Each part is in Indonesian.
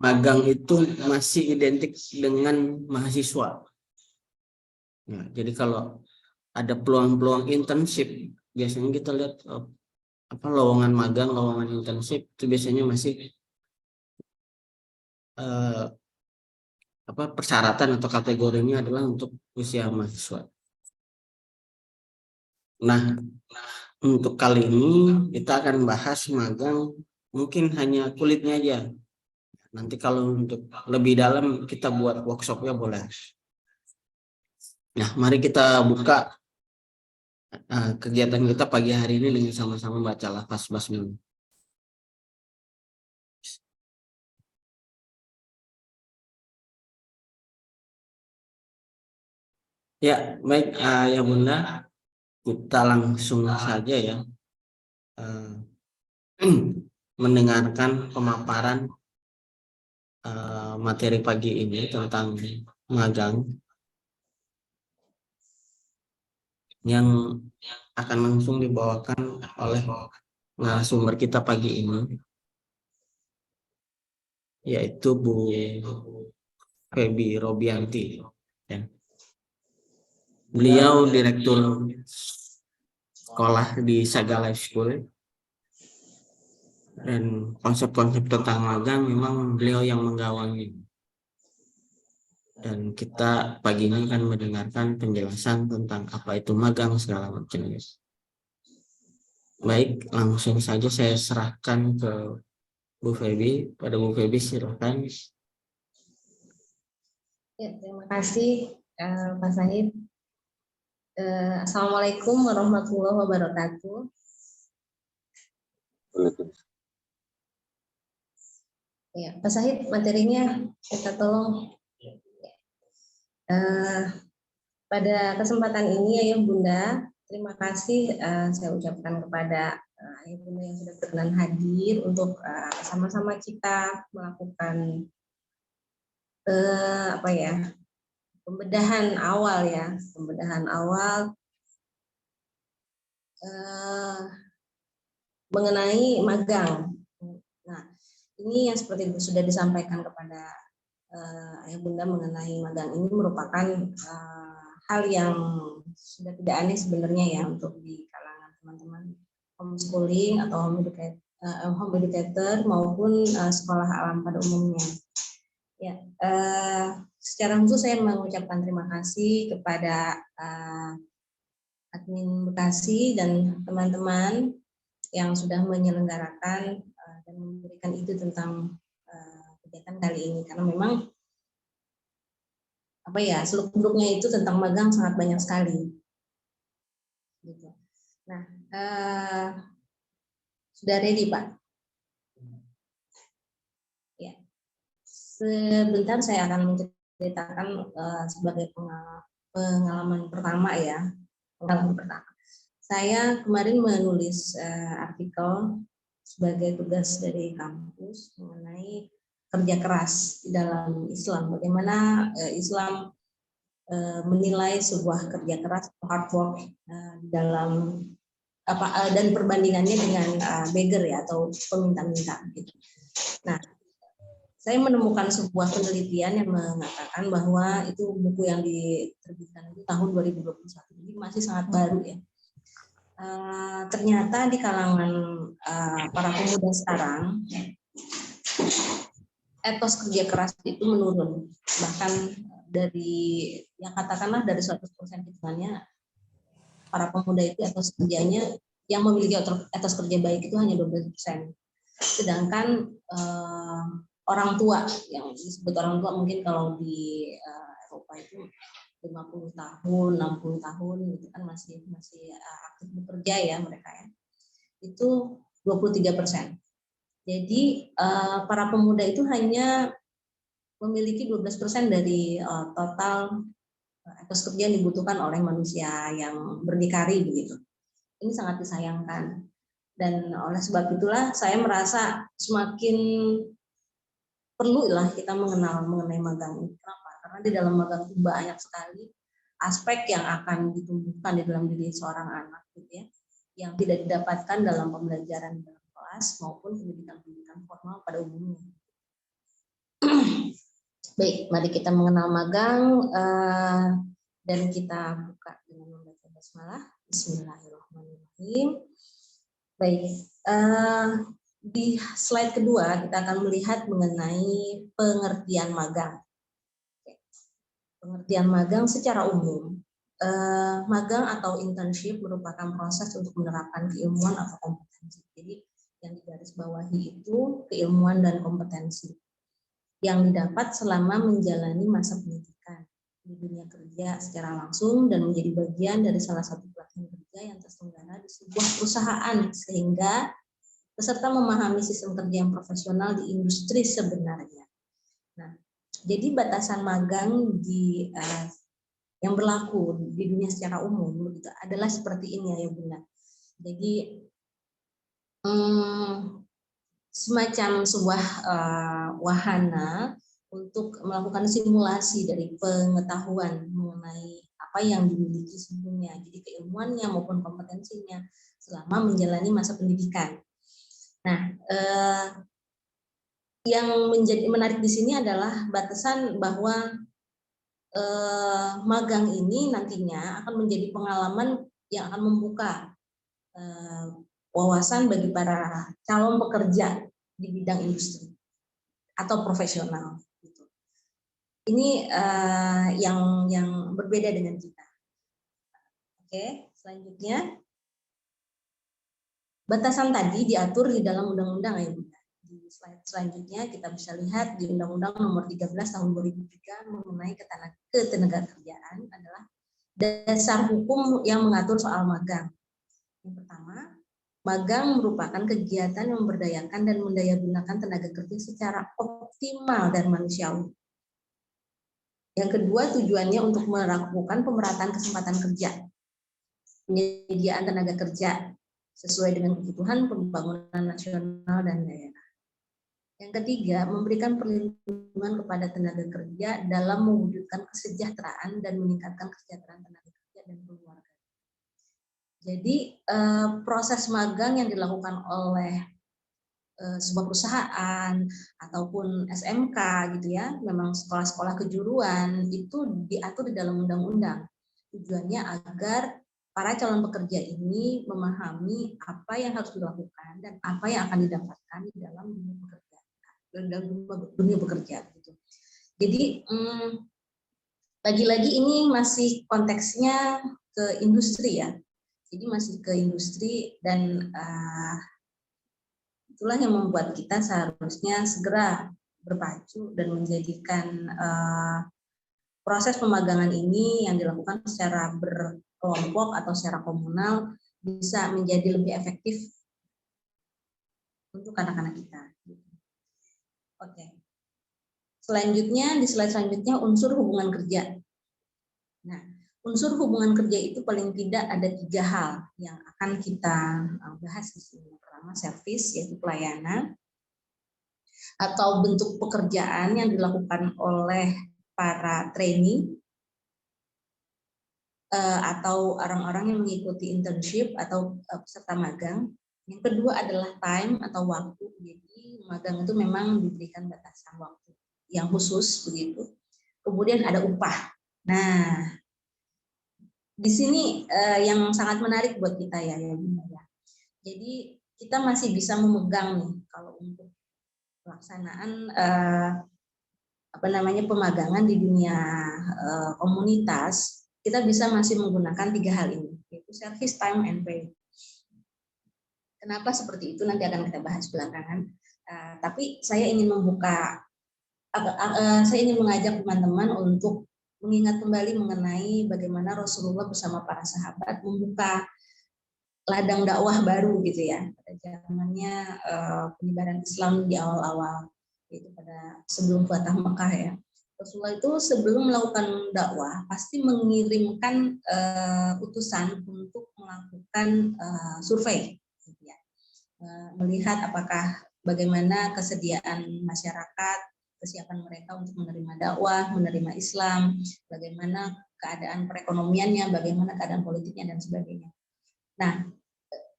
magang itu masih identik dengan mahasiswa. Nah, jadi kalau ada peluang-peluang internship, biasanya kita lihat lowongan magang, lowongan internship itu biasanya masih eh, persyaratan atau kategorinya adalah untuk usia mahasiswa. Nah, untuk kali ini kita akan bahas magang mungkin hanya kulitnya aja. Nanti kalau untuk lebih dalam kita buat workshopnya boleh. Nah, mari kita buka kegiatan kita pagi hari ini dengan sama-sama baca lafaz basmalah. Ya, baik ya Bunda, kita langsung saja ya mendengarkan pemaparan materi pagi ini tentang magang yang akan langsung dibawakan oleh narasumber kita pagi ini, yaitu Bu Feby Robianti. Ya. Beliau direktur sekolah di Saga Life School, dan konsep-konsep tentang magang memang beliau yang menggawangi. Dan kita pagi ini akan mendengarkan penjelasan tentang apa itu magang segala macam. Baik, langsung saja saya serahkan ke Bu Feby. Pada Bu Feby, silakan. Ya, terima kasih Pak Sahid. Assalamualaikum warahmatullahi wabarakatuh. Ya, Pak Sahid, materinya kita tolong. Pada kesempatan ini ya Bunda, terima kasih saya ucapkan kepada Ayah Bunda yang sudah berkenan hadir untuk sama-sama kita melakukan pembedahan awal mengenai magang. Nah, ini yang seperti sudah disampaikan kepada Ayah Bunda mengenai magang ini merupakan hal yang sudah tidak aneh sebenarnya ya untuk di kalangan teman-teman homeschooling atau home educator maupun sekolah alam pada umumnya. Ya, secara khusus saya mengucapkan terima kasih kepada admin Bekasi dan teman-teman yang sudah menyelenggarakan dan memberikan ide tentang kegiatan kali ini, karena memang seluk-beluknya itu tentang magang sangat banyak sekali. Gitu. Nah, sudah ready Pak? Ya, sebentar saya akan menceritakan sebagai pengalaman pertama ya. Pengalaman pertama. Saya kemarin menulis artikel sebagai tugas dari kampus mengenai kerja keras di dalam Islam. Bagaimana Islam menilai sebuah kerja keras atau hard work dalam dan perbandingannya dengan beggar ya atau peminta-minta gitu. Nah, saya menemukan sebuah penelitian yang mengatakan bahwa itu buku yang diterbitkan itu tahun 2021, jadi masih sangat baru ya. Ternyata di kalangan para pemuda sekarang etos kerja keras itu menurun, bahkan dari yang katakanlah dari 100% hitungannya para pemuda itu etos kerjanya yang memiliki etos kerja baik itu hanya 12%. Sedangkan orang tua yang disebut orang tua mungkin kalau di Eropa itu 50 tahun, 60 tahun itu kan masih aktif bekerja ya mereka ya. Itu 23%. Jadi para pemuda itu hanya memiliki 12% dari total etos kerja yang dibutuhkan oleh manusia yang berdikari begitu. Ini sangat disayangkan. Dan oleh sebab itulah saya merasa semakin perlu lah kita mengenal mengenai magang ini. Kenapa? Karena di dalam magang itu banyak sekali aspek yang akan ditumbuhkan di dalam diri seorang anak gitu ya, yang tidak didapatkan dalam pembelajaran dalam kelas maupun pendidikan formal pada umumnya. Baik, mari kita mengenal magang dan kita buka dengan membaca basmalah. Bismillahirrahmanirrahim. Baik, di slide kedua kita akan melihat mengenai pengertian magang. Pengertian magang secara umum, magang atau internship merupakan proses untuk menerapkan keilmuan atau kompetensi. Jadi yang digarisbawahi itu keilmuan dan kompetensi yang didapat selama menjalani masa pendidikan di dunia kerja secara langsung dan menjadi bagian dari salah satu pelatihan kerja yang terselenggara di sebuah perusahaan, sehingga peserta memahami sistem kerja yang profesional di industri sebenarnya. Nah, jadi batasan magang yang berlaku di dunia secara umum begitu adalah seperti ini ya Bunda. Jadi semacam sebuah wahana untuk melakukan simulasi dari pengetahuan mengenai apa yang dimiliki sebelumnya, jadi keilmuannya maupun kompetensinya selama menjalani masa pendidikan. Nah, yang menjadi menarik di sini adalah batasan bahwa magang ini nantinya akan menjadi pengalaman yang akan membuka wawasan bagi para calon pekerja di bidang industri atau profesional. Ini yang berbeda dengan kita. Oke, selanjutnya batasan tadi diatur di dalam undang-undang ya Bunda. Di slide selanjutnya kita bisa lihat di Undang-Undang Nomor 13 Tahun 2003 mengenai ketenagakerjaan adalah dasar hukum yang mengatur soal magang. Yang pertama, magang merupakan kegiatan yang memberdayakan dan mendayagunakan tenaga kerja secara optimal dan manusiawi. Yang kedua, tujuannya untuk melakukan pemerataan kesempatan kerja, penyediaan tenaga kerja sesuai dengan kebutuhan pembangunan nasional dan daerah. Yang ketiga, memberikan perlindungan kepada tenaga kerja dalam mewujudkan kesejahteraan dan meningkatkan kesejahteraan tenaga kerja dan keluarga. Jadi proses magang yang dilakukan oleh sebuah perusahaan ataupun SMK gitu ya, memang sekolah-sekolah kejuruan itu diatur di dalam undang-undang. Tujuannya agar para calon pekerja ini memahami apa yang harus dilakukan dan apa yang akan didapatkan di dalam dunia bekerja gitu. Jadi lagi-lagi ini masih konteksnya ke industri ya. Jadi masih ke industri dan itulah yang membuat kita seharusnya segera berpacu dan menjadikan proses pemagangan ini yang dilakukan secara berkelompok atau secara komunal bisa menjadi lebih efektif untuk anak-anak kita. Oke. Selanjutnya, di slide selanjutnya unsur hubungan kerja. Nah, unsur hubungan kerja itu paling tidak ada 3 hal yang akan kita bahas di sini. Pertama, service, yaitu pelayanan atau bentuk pekerjaan yang dilakukan oleh para trainee atau orang-orang yang mengikuti internship atau peserta magang. Yang kedua adalah time atau waktu. Jadi magang itu memang diberikan batasan waktu yang khusus begitu. Kemudian ada upah. Nah, di sini yang sangat menarik buat kita ya. Jadi kita masih bisa memegang nih kalau untuk pelaksanaan pemagangan di dunia komunitas, kita bisa masih menggunakan 3 hal ini, yaitu service, time, and pay. Kenapa seperti itu nanti akan kita bahas belakangan. Tapi saya ingin saya ingin mengajak teman-teman untuk mengingat kembali mengenai bagaimana Rasulullah bersama para sahabat membuka ladang dakwah baru gitu ya pada zamannya penyebaran Islam di awal-awal, yaitu pada sebelum Fatah Mekah ya. Rasulullah itu sebelum melakukan dakwah pasti mengirimkan utusan untuk melakukan survei gitu ya. Melihat apakah bagaimana kesediaan masyarakat, kesiapan mereka untuk menerima dakwah, menerima Islam, bagaimana keadaan perekonomiannya, bagaimana keadaan politiknya dan sebagainya. Nah,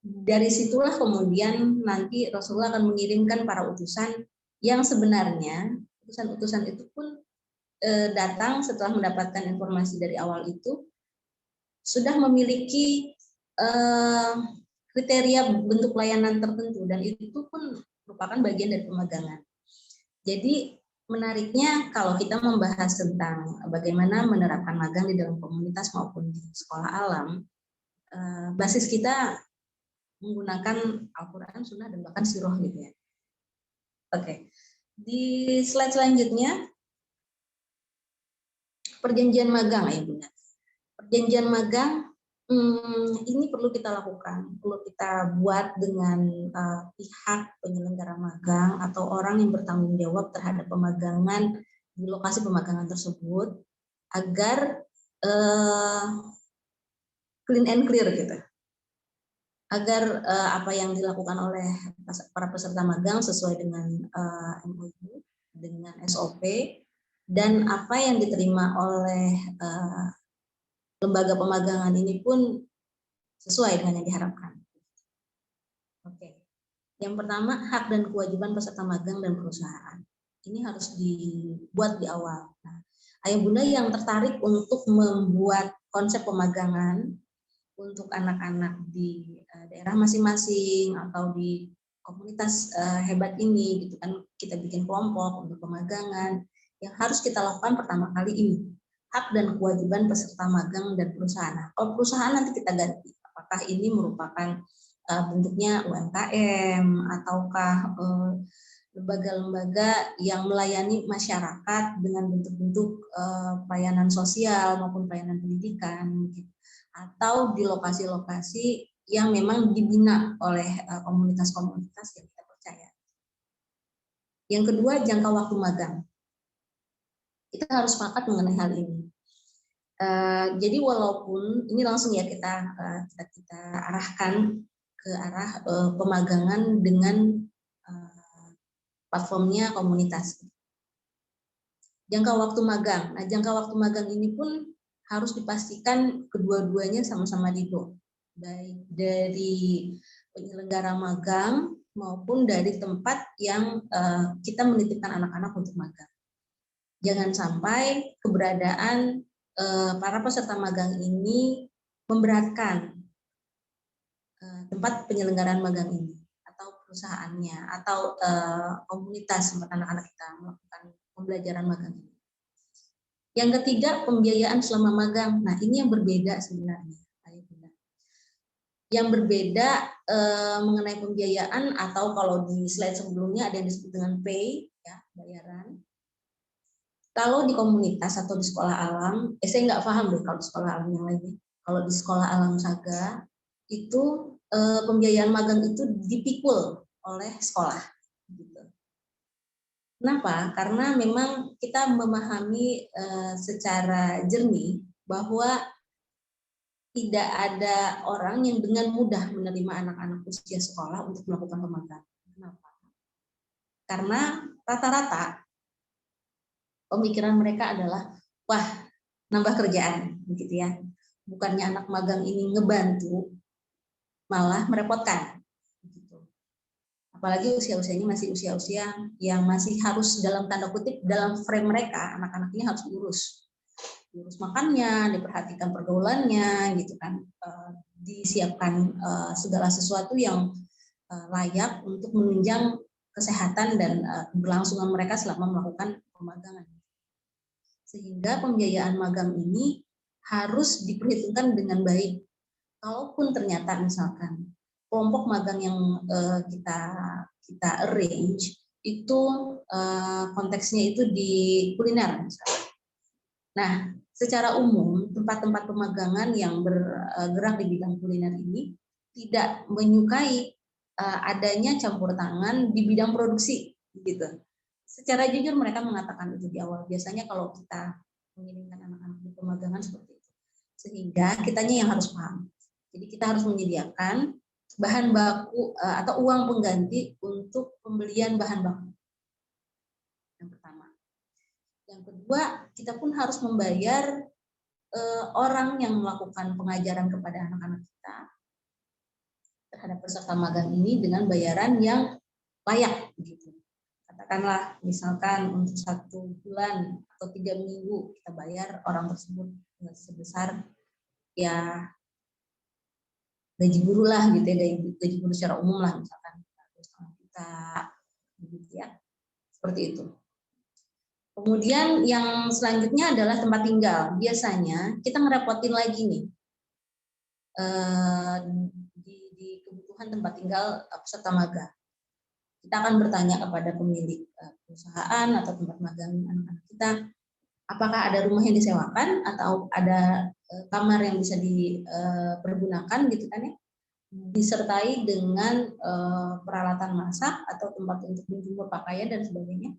dari situlah kemudian nanti Rasulullah akan mengirimkan para utusan yang sebenarnya utusan-utusan itu pun datang setelah mendapatkan informasi dari awal itu sudah memiliki kriteria bentuk pelayanan tertentu, dan itu pun merupakan bagian dari pemagangan. Jadi menariknya kalau kita membahas tentang bagaimana menerapkan magang di dalam komunitas maupun di sekolah alam, basis kita menggunakan Al-Quran, Sunnah, dan bahkan Sirah gitu ya. Oke, di slide selanjutnya perjanjian magang ya Bunda. Perjanjian magang ini perlu kita lakukan, perlu kita buat dengan pihak penyelenggara magang atau orang yang bertanggung jawab terhadap pemagangan di lokasi pemagangan tersebut agar clean and clear gitu. Agar apa yang dilakukan oleh para peserta magang sesuai dengan MOU, dengan SOP, dan apa yang diterima oleh lembaga pemagangan ini pun sesuai dengan yang diharapkan. Oke. Yang pertama, hak dan kewajiban peserta magang dan perusahaan. Ini harus dibuat di awal. Nah, ayah bunda yang tertarik untuk membuat konsep pemagangan untuk anak-anak di daerah masing-masing atau di komunitas hebat ini, gitu kan, kita bikin kelompok untuk pemagangan. Yang harus kita lakukan pertama kali ini, hak dan kewajiban peserta magang dan perusahaan. Nah, kalau perusahaan nanti kita ganti, apakah ini merupakan bentuknya UMKM ataukah lembaga-lembaga yang melayani masyarakat dengan bentuk-bentuk pelayanan sosial maupun pelayanan pendidikan, gitu. Atau di lokasi-lokasi yang memang dibina oleh komunitas-komunitas yang kita percaya. Yang kedua, jangka waktu magang. Kita harus sepakat mengenai hal ini. Jadi walaupun ini langsung ya kita arahkan ke arah pemagangan dengan platformnya komunitas. Jangka waktu magang. Nah, jangka waktu magang ini pun harus dipastikan kedua-duanya sama-sama ridho, baik dari penyelenggara magang maupun dari tempat yang kita menitipkan anak-anak untuk magang. Jangan sampai keberadaan para peserta magang ini memberatkan tempat penyelenggaraan magang ini atau perusahaannya atau komunitas tempat anak-anak kita melakukan pembelajaran magang ini. Yang ketiga, pembiayaan selama magang. Nah, ini yang berbeda sebenarnya. Yang berbeda mengenai pembiayaan, atau kalau di slide sebelumnya ada yang disebut dengan pay, ya, bayaran. Kalau di komunitas atau di sekolah alam, saya nggak paham deh kalau di sekolah alam yang lainnya. Kalau di sekolah alam Saga, itu pembiayaan magang itu dipikul oleh sekolah. Gitu. Kenapa? Karena memang kita memahami secara jernih bahwa tidak ada orang yang dengan mudah menerima anak-anak usia sekolah untuk melakukan pemagangan. Kenapa? Karena rata-rata pemikiran mereka adalah, wah, nambah kerjaan, begitu ya. Bukannya anak magang ini ngebantu, malah merepotkan. Begitu. Apalagi usia-usianya masih usia-usia yang masih harus dalam tanda kutip dalam frame mereka, anak-anak ini harus diurus makannya, diperhatikan pergaulannya, gitu kan, disiapkan segala sesuatu yang layak untuk menunjang kesehatan dan keberlangsungan mereka selama melakukan pemagangan. Sehingga pembiayaan magang ini harus diperhitungkan dengan baik. Kalaupun ternyata misalkan kelompok magang yang kita arrange itu konteksnya itu di kuliner misalnya. Nah, secara umum tempat-tempat pemagangan yang bergerak di bidang kuliner ini tidak menyukai adanya campur tangan di bidang produksi, gitu. Secara jujur mereka mengatakan itu di awal. Biasanya kalau kita mengirimkan anak-anak di pemagangan seperti itu, sehingga kitanya yang harus paham. Jadi kita harus menyediakan bahan baku atau uang pengganti untuk pembelian bahan baku. Yang pertama. Yang kedua, kita pun harus membayar orang yang melakukan pengajaran kepada anak-anak kita terhadap peserta magang ini dengan bayaran yang layak, gitu. Katakan katakanlah misalkan untuk 1 bulan atau 3 minggu kita bayar orang tersebut sebesar ya gaji guru lah gitu ya, gaji guru secara umum lah misalkan 2,5 juta begitu ya, seperti itu. Kemudian yang selanjutnya adalah tempat tinggal. Biasanya kita ngerepotin lagi nih di kebutuhan tempat tinggal peserta magang. Kita akan bertanya kepada pemilik perusahaan atau tempat magang anak-anak kita, apakah ada rumah yang disewakan atau ada kamar yang bisa dipergunakan gitu kan ya, disertai dengan peralatan masak atau tempat untuk menjemur pakaian dan sebagainya.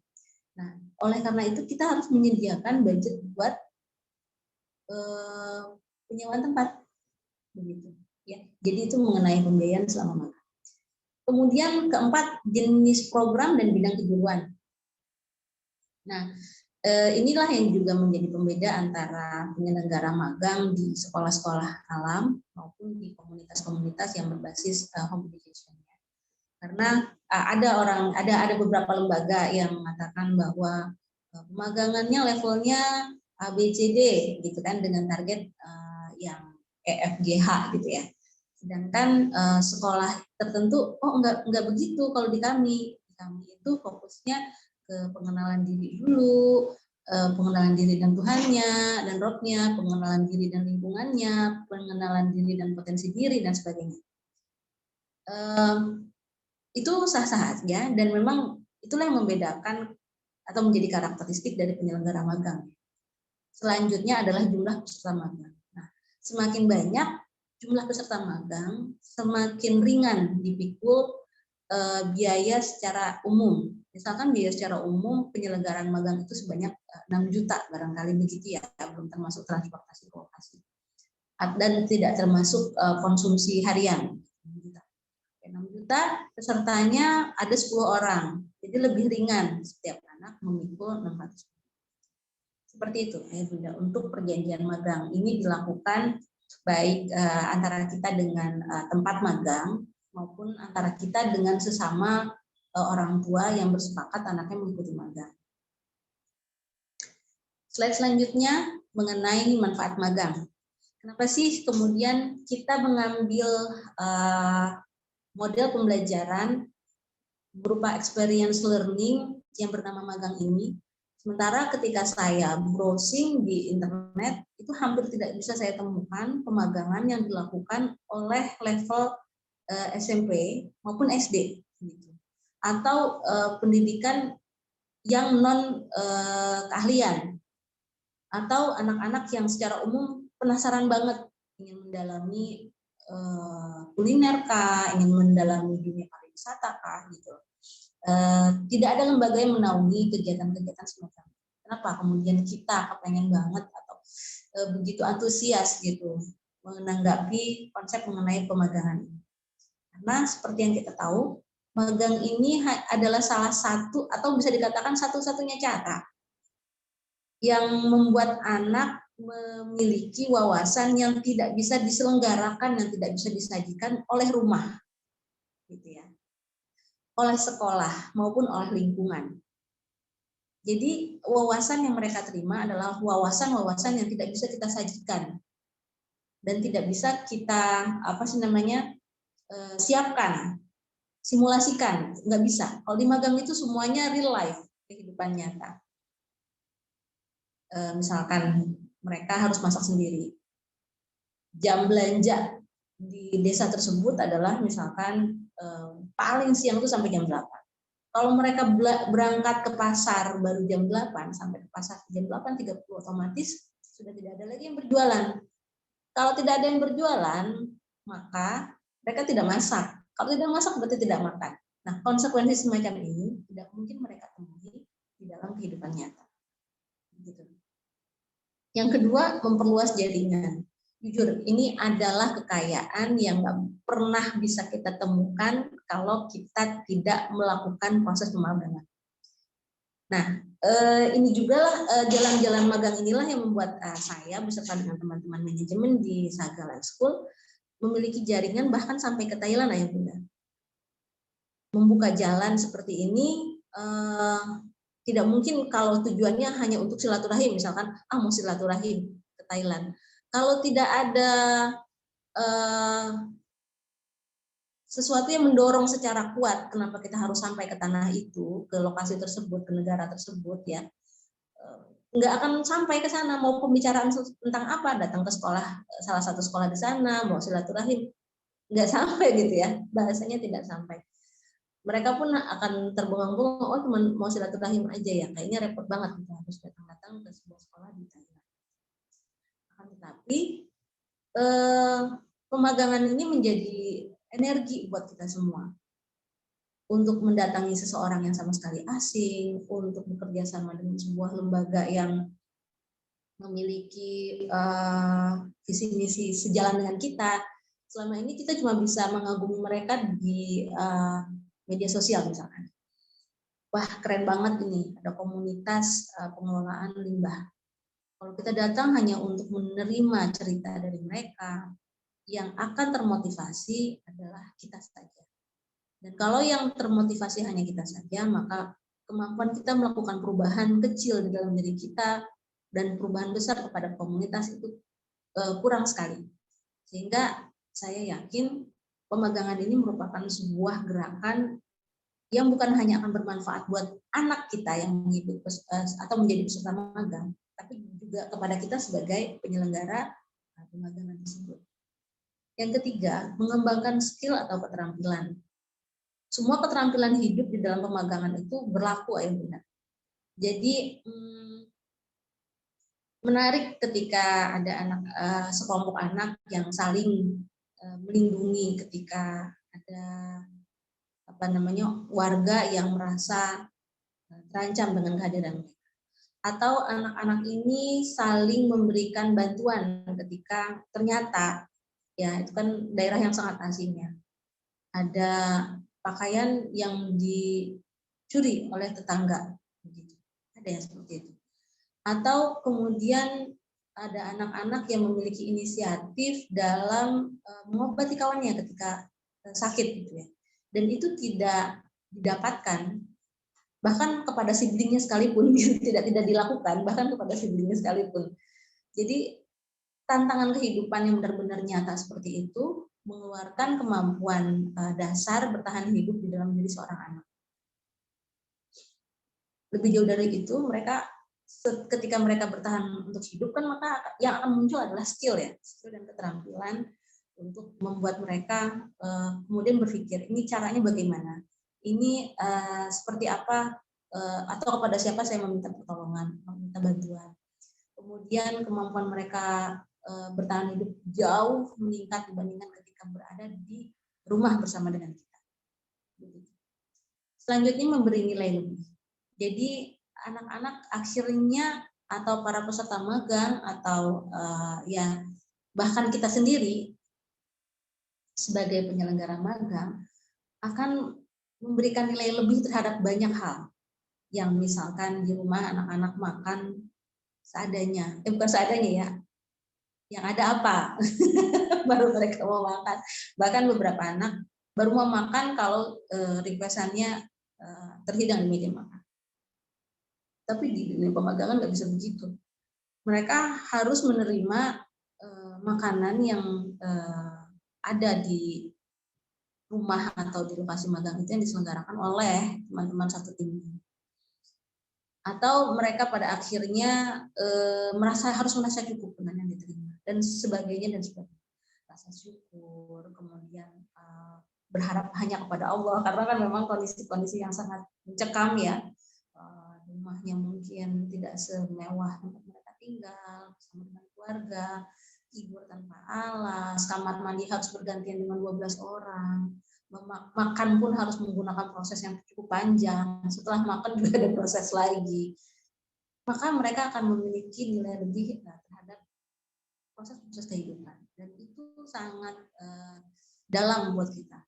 Nah, oleh karena itu kita harus menyediakan budget buat penyewaan tempat, begitu ya. Jadi itu mengenai pembiayaan selama magang. Kemudian keempat, jenis program dan bidang kejuruan. Nah, inilah yang juga menjadi pembeda antara penyelenggara magang di sekolah-sekolah alam maupun di komunitas-komunitas yang berbasis home education. Karena ada beberapa lembaga yang mengatakan bahwa pemagangannya levelnya ABCD gitu kan, dengan target yang EFGH gitu ya. Sedangkan sekolah tertentu enggak begitu kalau di kami. Kami itu fokusnya ke pengenalan diri dulu, pengenalan diri dan Tuhannya dan Rohnya, pengenalan diri dan lingkungannya, pengenalan diri dan potensi diri dan sebagainya. Itu sah-sah aja, dan memang itulah yang membedakan atau menjadi karakteristik dari penyelenggara magang. Selanjutnya adalah jumlah peserta magang. Nah, semakin banyak jumlah peserta magang, semakin ringan dipikul biaya secara umum. Misalkan biaya secara umum penyelenggaraan magang itu sebanyak 6 juta barangkali begitu ya, belum termasuk transportasi ke lokasi. Dan tidak termasuk konsumsi harian. 6 juta pesertanya ada 10 orang, jadi lebih ringan setiap anak memikul 600. Seperti itu ya Bunda, untuk perjanjian magang ini dilakukan baik antara kita dengan tempat magang maupun antara kita dengan sesama orang tua yang bersepakat anaknya mengikuti magang. Slide selanjutnya mengenai manfaat magang. Kenapa sih kemudian kita mengambil model pembelajaran berupa experience learning yang bernama magang ini? Sementara ketika saya browsing di internet, itu hampir tidak bisa saya temukan pemagangan yang dilakukan oleh level SMP maupun SD, gitu. Atau pendidikan yang non keahlian, atau anak-anak yang secara umum penasaran banget ingin mendalami kuliner kah, ingin mendalami dunia pariwisata kah, gitu. Tidak ada lembaga yang menaungi kegiatan-kegiatan semacam itu. Kenapa kemudian kita kepengen banget atau begitu antusias gitu menanggapi konsep mengenai pemagangan ini? Karena seperti yang kita tahu, magang ini adalah salah satu atau bisa dikatakan satu-satunya cara yang membuat anak memiliki wawasan yang tidak bisa diselenggarakan, yang tidak bisa disajikan oleh rumah, gitu ya, oleh sekolah maupun oleh lingkungan. Jadi wawasan yang mereka terima adalah wawasan-wawasan yang tidak bisa kita sajikan dan tidak bisa kita siapkan, simulasikan, nggak bisa. Kalau di magang itu semuanya real life, kehidupan nyata. Misalkan mereka harus masak sendiri. Jam belanja di desa tersebut adalah misalkan paling siang itu sampai jam 8. Kalau mereka berangkat ke pasar baru jam 8, sampai ke pasar jam 8.30 otomatis sudah tidak ada lagi yang berjualan. Kalau tidak ada yang berjualan, maka mereka tidak masak. Kalau tidak masak berarti tidak makan. Nah, konsekuensi semacam ini tidak mungkin mereka temui di dalam kehidupan nyata. Gitu. Yang kedua, memperluas jaringan. Jujur, ini adalah kekayaan yang nggak pernah bisa kita temukan kalau kita tidak melakukan proses pemagangan. Nah, ini juga lah jalan-jalan magang inilah yang membuat saya beserta dengan teman-teman manajemen di Saga Life School memiliki jaringan bahkan sampai ke Thailand, ya Bunda. Membuka jalan seperti ini tidak mungkin kalau tujuannya hanya untuk silaturahim, misalkan mau silaturahim ke Thailand. Kalau tidak ada sesuatu yang mendorong secara kuat kenapa kita harus sampai ke tanah itu, ke lokasi tersebut, ke negara tersebut ya, nggak akan sampai ke sana. Mau pembicaraan tentang apa, datang ke sekolah, salah satu sekolah di sana, mau silaturahim, nggak sampai gitu ya, bahasanya tidak sampai. Mereka pun akan terbengong-bengong, oh cuma mau silaturahim aja ya, kayaknya repot banget kita harus datang-datang ke sebuah sekolah di Thailand. Akan tetapi pemagangan ini menjadi energi buat kita semua untuk mendatangi seseorang yang sama sekali asing, untuk bekerja sama dengan sebuah lembaga yang memiliki visi misi sejalan dengan kita. Selama ini kita cuma bisa mengagumi mereka di media sosial misalkan. Wah, keren banget ini, ada komunitas pengelolaan limbah. Kalau kita datang hanya untuk menerima cerita dari mereka, yang akan termotivasi adalah kita saja. Dan kalau yang termotivasi hanya kita saja, maka kemampuan kita melakukan perubahan kecil di dalam diri kita dan perubahan besar kepada komunitas itu kurang sekali. Sehingga saya yakin pemagangan ini merupakan sebuah gerakan yang bukan hanya akan bermanfaat buat anak kita yang mengikuti atau menjadi peserta magang, tapi juga kepada kita sebagai penyelenggara pemagangan tersebut. Yang ketiga, mengembangkan skill atau keterampilan. Semua keterampilan hidup di dalam pemagangan itu berlaku, Ayah Bunda. Jadi menarik ketika ada sekelompok anak yang saling melindungi ketika ada warga yang merasa terancam dengan kehadiran mereka. Atau anak-anak ini saling memberikan bantuan ketika ternyata ya itu kan daerah yang sangat asingnya. Ada pakaian yang dicuri oleh tetangga, begitu. Ada yang seperti itu. Atau kemudian ada anak-anak yang memiliki inisiatif dalam mengobati kawannya ketika sakit, gitu ya. Dan itu tidak didapatkan, bahkan kepada siblingnya sekalipun tidak dilakukan, bahkan kepada siblingnya sekalipun. Jadi tantangan kehidupan yang benar-benar nyata seperti itu mengeluarkan kemampuan dasar bertahan hidup di dalam diri seorang anak. Lebih jauh dari itu, mereka ketika mereka bertahan untuk hidup kan, maka yang akan muncul adalah skill ya, skill dan keterampilan untuk membuat mereka kemudian berpikir ini caranya bagaimana, ini seperti apa, atau kepada siapa saya meminta pertolongan, meminta bantuan. Kemudian kemampuan mereka bertahan hidup jauh meningkat dibandingkan ketika berada di rumah bersama dengan kita. Selanjutnya memberi nilai lebih. Jadi anak-anak akhirnya atau para peserta magang atau ya bahkan kita sendiri sebagai penyelenggara magang akan memberikan nilai lebih terhadap banyak hal. Yang misalkan di rumah anak-anak makan seadanya, bukan seadanya ya, yang ada apa baru mereka mau makan. Bahkan beberapa anak baru mau makan kalau requestannya terhidang di meja makan. Tapi di dunia pemagangan nggak bisa begitu. Mereka harus menerima makanan yang ada di rumah atau di lokasi magang itu yang diselenggarakan oleh teman-teman satu tim. Atau mereka pada akhirnya harus merasa cukup dengan yang diterima dan sebagainya. Rasa syukur, kemudian berharap hanya kepada Allah, karena kan memang kondisi-kondisi yang sangat mencekam ya, rumahnya mungkin tidak semewah tempat mereka tinggal bersama dengan keluarga, tidur tanpa alas, kamar mandi harus bergantian dengan 12 orang, makan pun harus menggunakan proses yang cukup panjang, setelah makan juga ada proses lagi. Maka mereka akan memiliki nilai lebih terhadap proses-proses kehidupan, dan itu sangat dalam buat kita.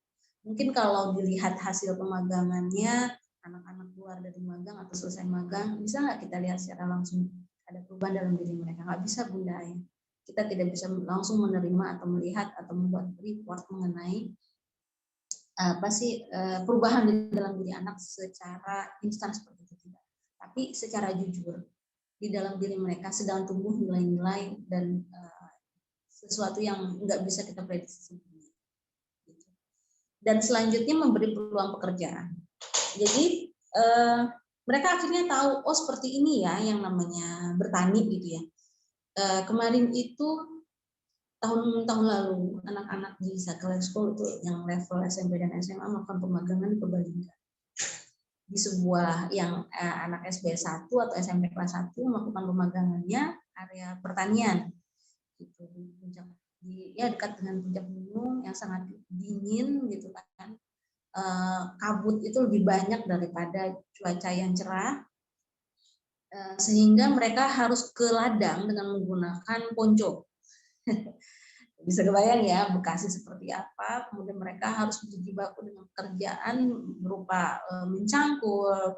Mungkin kalau dilihat hasil pemagangannya, anak-anak keluar dari magang atau selesai magang, bisa nggak kita lihat secara langsung ada perubahan dalam diri mereka? Nggak bisa, Bunda ya. Kita tidak bisa langsung menerima atau melihat atau membuat report mengenai perubahan di dalam diri anak secara instan seperti itu, tidak, tapi secara jujur di dalam diri mereka sedang tumbuh nilai-nilai dan sesuatu yang nggak bisa kita prediksi. Dan selanjutnya memberi peluang pekerjaan. Jadi mereka akhirnya tahu, oh seperti ini ya yang namanya bertani gitu ya. Kemarin itu tahun lalu anak-anak di Sakral School itu yang level SMP dan SMA melakukan pemagangan di Purbalingga. Di sebuah yang anak SB 1 atau SMP kelas 1 melakukan pemagangannya area pertanian gitu di puncak, dekat dengan puncak gunung yang sangat dingin gitu kan. Kabut itu lebih banyak daripada cuaca yang cerah, sehingga mereka harus ke ladang dengan menggunakan ponco. Bisa kebayang ya Bekasi seperti apa, kemudian mereka harus berjibaku dengan pekerjaan berupa mencangkul,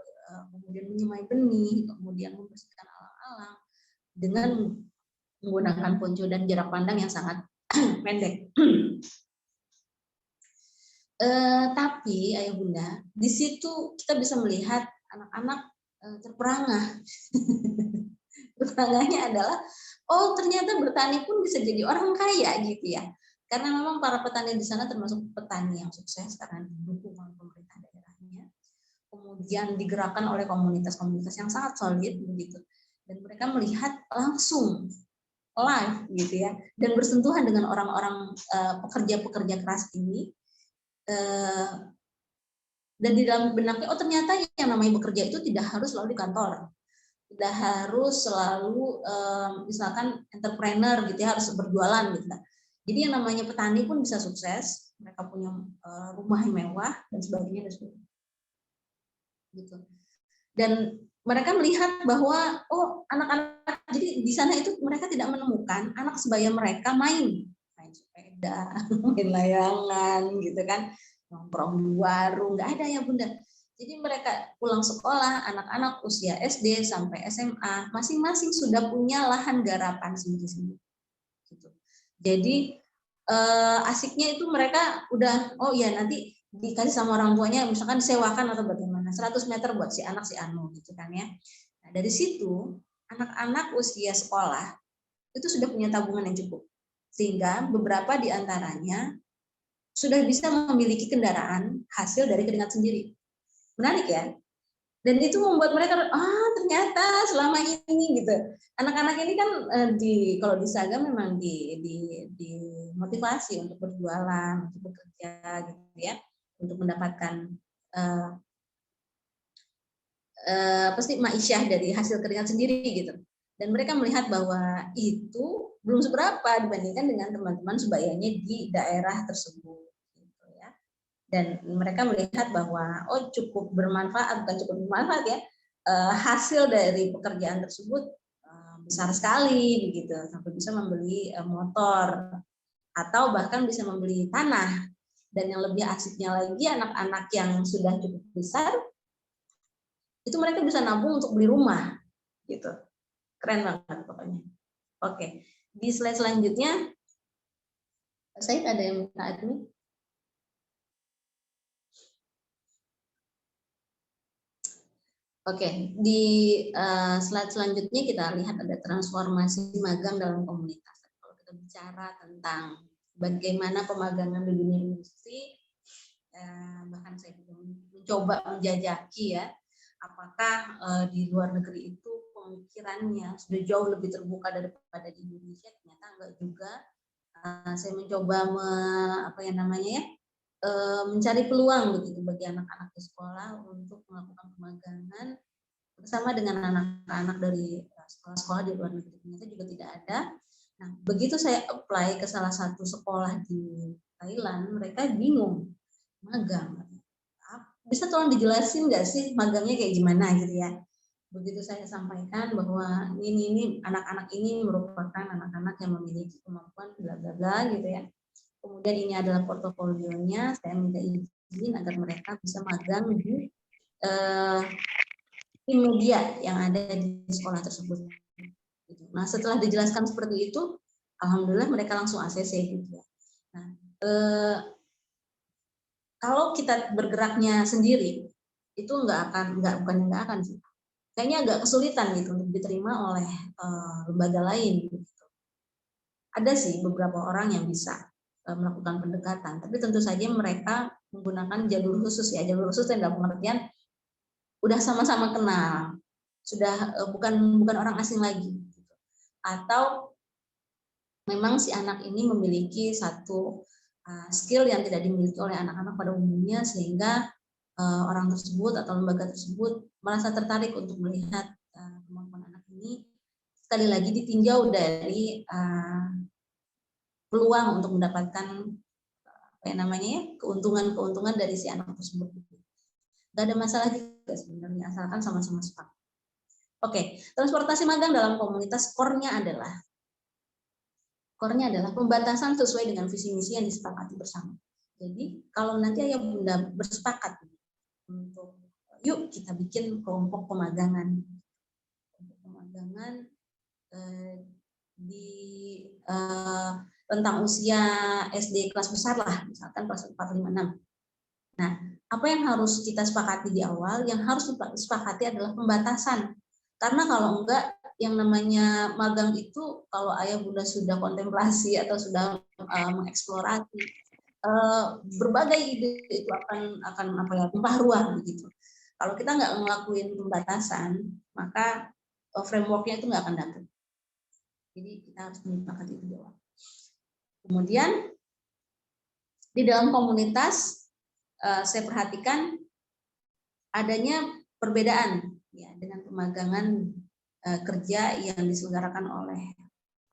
kemudian menyemai benih, kemudian membersihkan alang-alang dengan menggunakan ponco dan jarak pandang yang sangat pendek. Tapi ayah bunda, di situ kita bisa melihat anak-anak terperangah. Terperangahnya adalah, oh ternyata bertani pun bisa jadi orang kaya gitu ya. Karena memang para petani di sana termasuk petani yang sukses karena didukung oleh pemerintah daerahnya. Kemudian digerakkan oleh komunitas-komunitas yang sangat solid begitu. Dan mereka melihat langsung live gitu ya, dan bersentuhan dengan orang-orang pekerja-pekerja keras ini. Dan di dalam benaknya, oh ternyata yang namanya bekerja itu tidak harus selalu di kantor, tidak harus selalu misalkan entrepreneur gitu ya, harus berjualan gitu. Jadi yang namanya petani pun bisa sukses, mereka punya rumah yang mewah dan sebagainya gitu. Dan mereka melihat bahwa oh anak-anak, jadi di sana itu mereka tidak menemukan anak sebaya mereka main sepeda, main layangan gitu kan, nongkrong di warung, nggak ada ya bunda. Jadi mereka pulang sekolah, anak-anak usia SD sampai SMA, masing-masing sudah punya lahan garapan sendiri-sendiri. Gitu. Jadi asiknya itu mereka udah, oh ya nanti dikasih sama orang tuanya, misalkan disewakan atau bagaimana, 100 meter buat si anak si anu gitu kan ya. Nah, dari situ anak-anak usia sekolah itu sudah punya tabungan yang cukup, sehingga beberapa di antaranya sudah bisa memiliki kendaraan hasil dari keringat sendiri. Menarik ya. Dan itu membuat mereka ternyata selama ini gitu. Anak-anak ini kan kalau di Saga memang dimotivasi untuk berjualan, untuk bekerja gitu ya, untuk mendapatkan maisyah dari hasil keringat sendiri gitu. Dan mereka melihat bahwa itu belum seberapa dibandingkan dengan teman-teman sebayanya di daerah tersebut. Dan mereka melihat bahwa cukup bermanfaat, bukan cukup bermanfaat ya, hasil dari pekerjaan tersebut besar sekali begitu, sampai bisa membeli motor atau bahkan bisa membeli tanah. Dan yang lebih asiknya lagi, anak-anak yang sudah cukup besar itu mereka bisa nabung untuk beli rumah gitu. Keren banget pokoknya. Oke, di slide selanjutnya saya ada yang minta admin. Oke, di slide selanjutnya kita lihat ada transformasi magang dalam komunitas. Kalau kita bicara tentang bagaimana pemagangan di dunia industri, bahkan saya juga mencoba menjajaki ya, apakah di luar negeri itu pemikirannya sudah jauh lebih terbuka daripada di Indonesia. Ternyata enggak juga. Saya mencoba mencari peluang begitu bagi anak-anak di sekolah untuk melakukan pemagangan bersama dengan anak-anak dari sekolah-sekolah di luar negeri. Ternyata juga tidak ada. Nah, begitu saya apply ke salah satu sekolah di Thailand, mereka bingung magang. Bisa tolong dijelasin nggak sih magangnya kayak gimana gitu ya? Begitu saya sampaikan bahwa ini anak-anak ini merupakan anak-anak yang memiliki kemampuan bla bla bla gitu ya. Kemudian ini adalah portofolionya, saya minta izin agar mereka bisa magang di tim media yang ada di sekolah tersebut. Nah, setelah dijelaskan seperti itu, alhamdulillah mereka langsung ACC gitu ya. Nah, kalau kita bergeraknya sendiri itu bukan nggak akan sih, kayaknya agak kesulitan gitu untuk diterima oleh lembaga lain. Gitu. Ada sih beberapa orang yang bisa melakukan pendekatan, tapi tentu saja mereka menggunakan jalur khusus ya, jalur khusus yang dalam pengertian udah sama-sama kenal, sudah bukan orang asing lagi, gitu. Atau memang si anak ini memiliki satu skill yang tidak dimiliki oleh anak-anak pada umumnya, sehingga orang tersebut atau lembaga tersebut merasa tertarik untuk melihat kemampuan anak ini, sekali lagi ditinjau dari peluang untuk mendapatkan keuntungan dari si anak tersebut. Gak ada masalah juga sebenarnya, asalkan sama-sama sepakat. Oke, transportasi magang dalam komunitas core-nya adalah pembatasan sesuai dengan visi misi yang disepakati bersama. Jadi kalau nanti ayah bunda bersepakat untuk yuk kita bikin kelompok pemagangan di tentang usia SD kelas besar lah, misalkan kelas 4, 5, 6. Nah, apa yang harus kita sepakati di awal? Yang harus disepakati adalah pembatasan. Karena kalau enggak, yang namanya magang itu kalau ayah bunda sudah kontemplasi atau sudah mengeksplorasi berbagai ide itu akan tumpah ruah begitu. Kalau kita nggak ngelakuin pembatasan, maka frameworknya itu nggak akan dapat. Jadi kita harus menyepakati itu di awal. Kemudian di dalam komunitas saya perhatikan adanya perbedaan ya dengan pemagangan kerja yang diselenggarakan oleh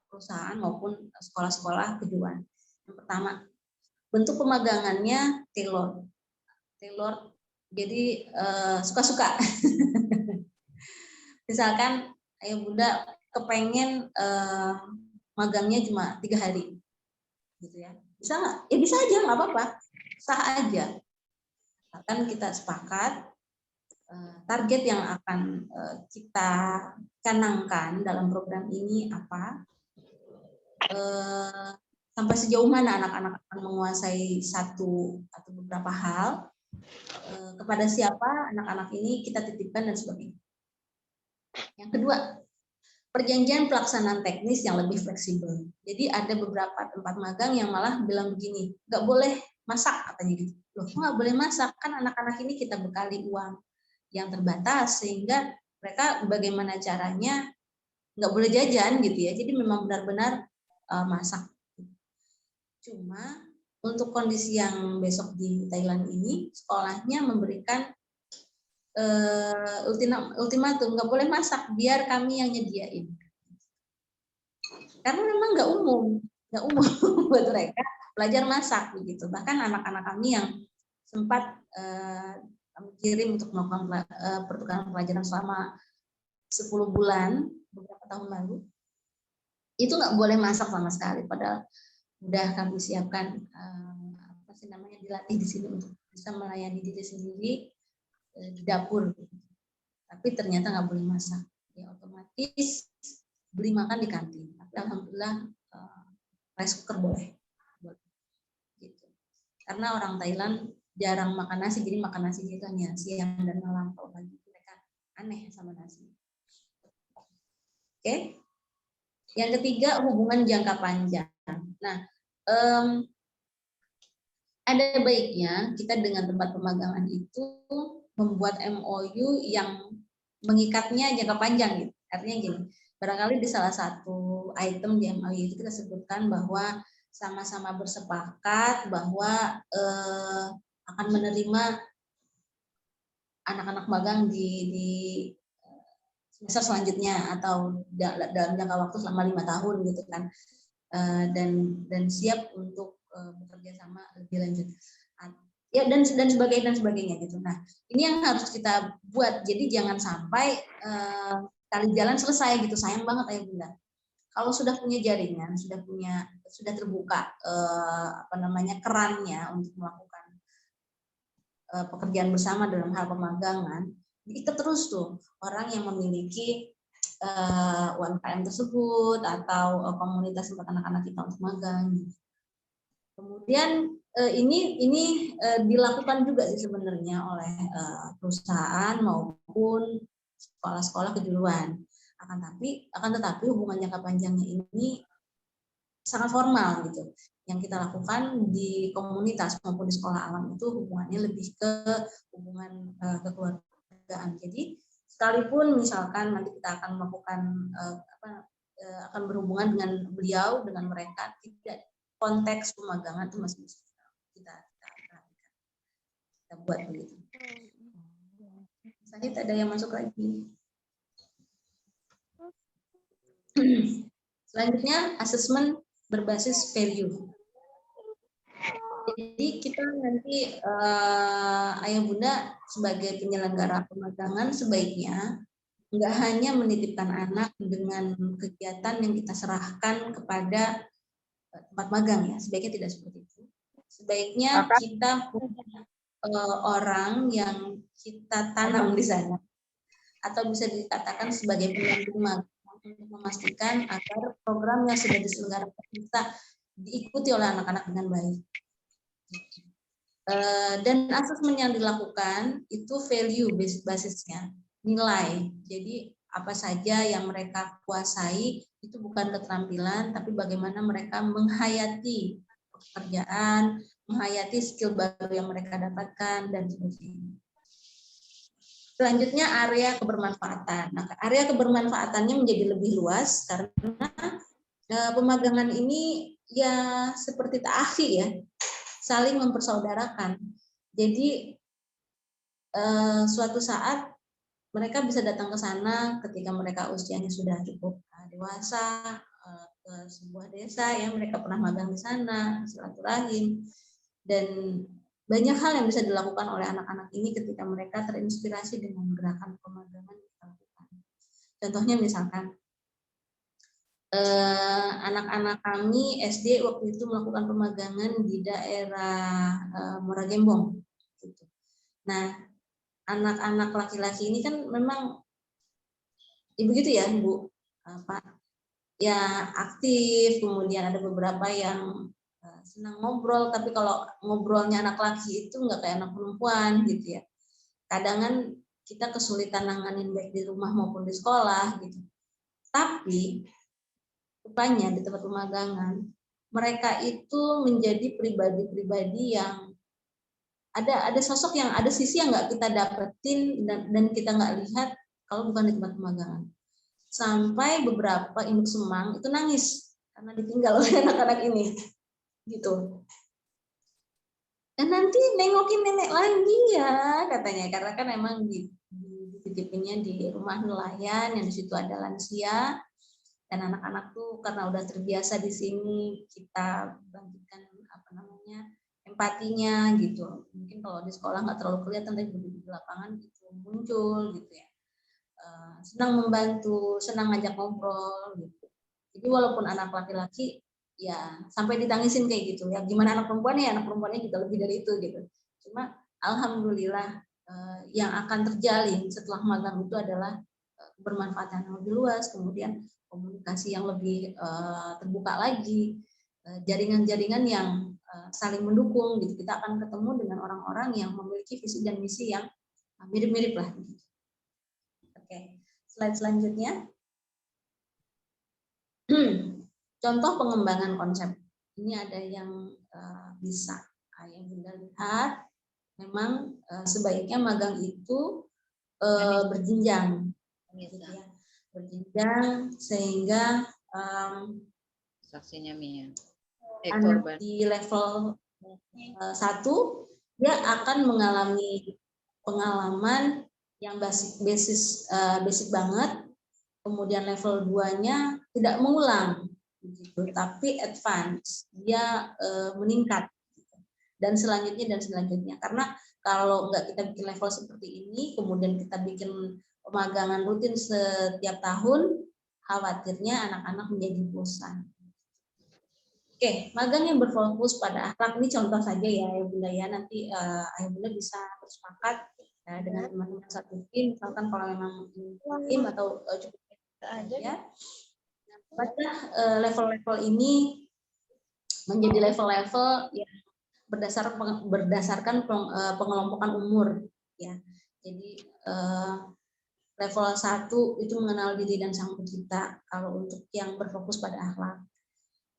perusahaan maupun sekolah-sekolah kejuruan. Yang pertama, bentuk pemagangannya tailored, jadi suka-suka. Misalkan ayah bunda kepengen magangnya cuma 3 hari, gitu ya. Bisa nggak? Ya bisa aja, nggak apa-apa, sah aja. Akan kita sepakat target yang akan kita canangkan dalam program ini apa, sampai sejauh mana anak-anak akan menguasai satu atau beberapa hal, kepada siapa anak-anak ini kita titipkan dan sebagainya. Yang kedua, perjanjian pelaksanaan teknis yang lebih fleksibel. Jadi ada beberapa tempat magang yang malah bilang begini, nggak boleh masak katanya gitu. Loh, nggak boleh masak, kan anak-anak ini kita bekali uang yang terbatas sehingga mereka bagaimana caranya nggak boleh jajan gitu ya. Jadi memang benar-benar masak. Cuma untuk kondisi yang besok di Thailand ini, sekolahnya memberikan ultimatum, nggak boleh masak, biar kami yang nyediain. Karena memang nggak umum buat mereka belajar masak begitu. Bahkan anak-anak kami yang sempat kirim untuk melakukan pertukaran pelajaran selama 10 bulan beberapa tahun lalu, itu nggak boleh masak sama sekali. Padahal udah kami siapkan dilatih di sini untuk bisa melayani diri sendiri di dapur. Tapi ternyata nggak boleh masak. Ya otomatis beli makan di kantin. Tapi alhamdulillah rice cooker boleh. Gitu. Karena orang Thailand jarang makan nasi, jadi makan nasi itu hanya siang dan malam. Kalau pagi mereka aneh sama nasi. Oke. Yang ketiga, hubungan jangka panjang. Nah, ada baiknya kita dengan tempat pemagangan itu membuat MOU yang mengikatnya jangka panjang gitu. Artinya gini, barangkali di salah satu item di MOU itu kita sebutkan bahwa sama-sama bersepakat bahwa akan menerima anak-anak magang di semester selanjutnya atau dalam jangka waktu selama 5 tahun gitu kan, dan siap untuk bekerja sama lebih lanjut ya dan sebagainya gitu. Nah ini yang harus kita buat, jadi jangan sampai kali jalan selesai gitu, sayang banget ayah bunda. Kalau sudah punya jaringan, sudah terbuka kerannya untuk melakukan pekerjaan bersama dalam hal pemagangan, kita terus tuh orang yang memiliki UMKM tersebut atau komunitas tempat anak-anak kita untuk magang. Kemudian ini dilakukan juga sih sebenarnya oleh perusahaan maupun sekolah-sekolah kejuruan. Akan tetapi hubungan jangka panjangnya ini sangat formal gitu. Yang kita lakukan di komunitas maupun di sekolah alam itu hubungannya lebih ke hubungan kekeluargaan. Jadi sekalipun misalkan nanti kita akan melakukan akan berhubungan dengan beliau, dengan mereka, tidak konteks pemagangan itu masih bisa kita buat begitu. Misalnya ada yang masuk lagi. Selanjutnya asesmen berbasis value. Jadi kita nanti ayah bunda sebagai penyelenggara pemagangan sebaiknya nggak hanya menitipkan anak dengan kegiatan yang kita serahkan kepada tempat magang ya, sebaiknya tidak seperti itu. Sebaiknya kita punya orang yang kita tanam di sana, atau bisa dikatakan sebagai pendamping magang untuk memastikan agar program yang sudah diselenggarakan bisa diikuti oleh anak-anak dengan baik. Dan asesmen yang dilakukan itu value basisnya, nilai. Jadi apa saja yang mereka kuasai itu bukan keterampilan, tapi bagaimana mereka menghayati pekerjaan, menghayati skill baru yang mereka dapatkan, dan sebagainya. Selanjutnya area kebermanfaatan. Nah, area kebermanfaatannya menjadi lebih luas karena pemagangan ini ya seperti ta'akhi ya, saling mempersaudarakan. Jadi suatu saat mereka bisa datang ke sana ketika mereka usianya sudah cukup dewasa, ke sebuah desa ya, mereka pernah magang di sana, silaturahim, dan banyak hal yang bisa dilakukan oleh anak-anak ini ketika mereka terinspirasi dengan gerakan pemagangan yang kita lakukan. Contohnya misalkan anak-anak kami SD waktu itu melakukan pemagangan di daerah Muara Gembong. Gitu. Nah, anak-anak laki-laki ini kan memang begitu ya, Bu, ya aktif, kemudian ada beberapa yang senang ngobrol, tapi kalau ngobrolnya anak laki itu nggak kayak anak perempuan gitu ya. Kadang kan kita kesulitan nanganin baik di rumah maupun di sekolah gitu. Tapi rupanya di tempat pemagangan mereka itu menjadi pribadi-pribadi yang ada sosok yang ada sisi yang nggak kita dapetin dan kita nggak lihat kalau bukan di tempat pemagangan. Sampai beberapa induk semang itu nangis karena ditinggal oleh anak-anak ini, gitu. Dan nanti nengokin nenek lagi ya katanya, karena kan emang dititipinnya di rumah nelayan yang di situ ada lansia. Dan anak-anak tuh karena udah terbiasa di sini, kita bangkitkan empatinya gitu. Mungkin kalau di sekolah nggak terlalu kelihatan, tapi di lapangan itu muncul gitu ya. Senang membantu, senang ngajak ngobrol gitu. Jadi walaupun anak laki-laki ya sampai ditangisin kayak gitu ya. Gimana anak perempuan ya, anak perempuannya juga lebih dari itu gitu. Cuma alhamdulillah yang akan terjalin setelah magang itu adalah bermanfaat yang lebih luas, kemudian komunikasi yang lebih terbuka lagi, jaringan-jaringan yang saling mendukung gitu. Kita akan ketemu dengan orang-orang yang memiliki visi dan misi yang mirip-mirip lah. Oke, slide selanjutnya. Contoh pengembangan konsep. Ini ada yang bisa yang Bunda lihat. Memang sebaiknya magang itu berjenjang. Gitu ya. Berjenjang sehingga saksinya Mia. Anak di level 1 dia akan mengalami pengalaman yang basic banget, kemudian level 2-nya tidak mengulang gitu, tapi advance, dia meningkat gitu. Dan selanjutnya karena kalau nggak kita bikin level seperti ini, kemudian kita bikin pemagangan rutin setiap tahun, khawatirnya anak-anak menjadi bosan. Oke, magang yang berfokus pada akhlak ini contoh saja ya, Ayah Bunda ya. Nanti Ayah Bunda bisa bersepakat ya, dengan teman-teman satu tim, misalkan kalau memang tim atau cukup ya. Pada level-level ini menjadi level-level yang berdasarkan pengelompokan umur ya. Jadi level 1 itu mengenal diri dan Sang Pencipta kalau untuk yang berfokus pada akhlak.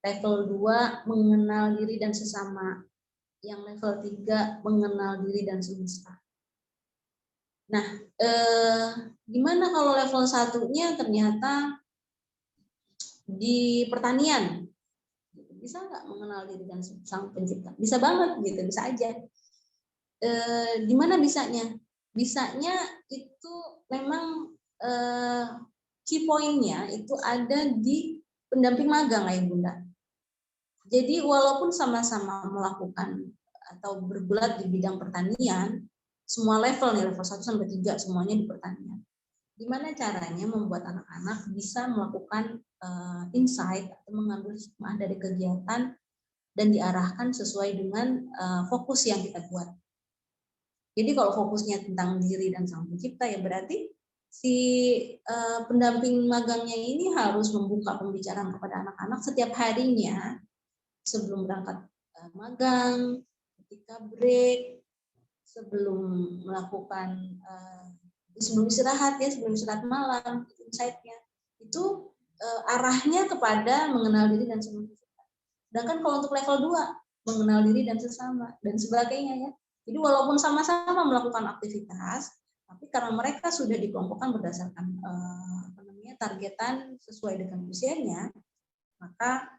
Level 2 mengenal diri dan sesama. Yang level 3 mengenal diri dan semesta. Nah, gimana kalau level 1-nya ternyata di pertanian? Bisa nggak mengenal diri dan Sang Pencipta? Bisa banget gitu, bisa aja. Gimana bisanya? Bisanya itu memang key point-nya itu ada di pendamping magang, Ayah Bunda. Jadi walaupun sama-sama melakukan atau bergulat di bidang pertanian, semua level nih, level 1 sampai 3 semuanya di pertanian. Gimana caranya membuat anak-anak bisa melakukan insight atau mengambil hikmah dari kegiatan dan diarahkan sesuai dengan fokus yang kita buat. Jadi kalau fokusnya tentang diri dan Sang Pencipta ya berarti si pendamping magangnya ini harus membuka pembicaraan kepada anak-anak setiap harinya sebelum berangkat magang, ketika break, sebelum melakukan sebelum istirahat ya, sebelum istirahat malam, insight-nya itu arahnya kepada mengenal diri dan Sang Pencipta. Sedangkan kalau untuk level 2 mengenal diri dan sesama dan sebagainya ya. Jadi walaupun sama-sama melakukan aktivitas, tapi karena mereka sudah dikelompokkan berdasarkan targetan sesuai dengan usianya, maka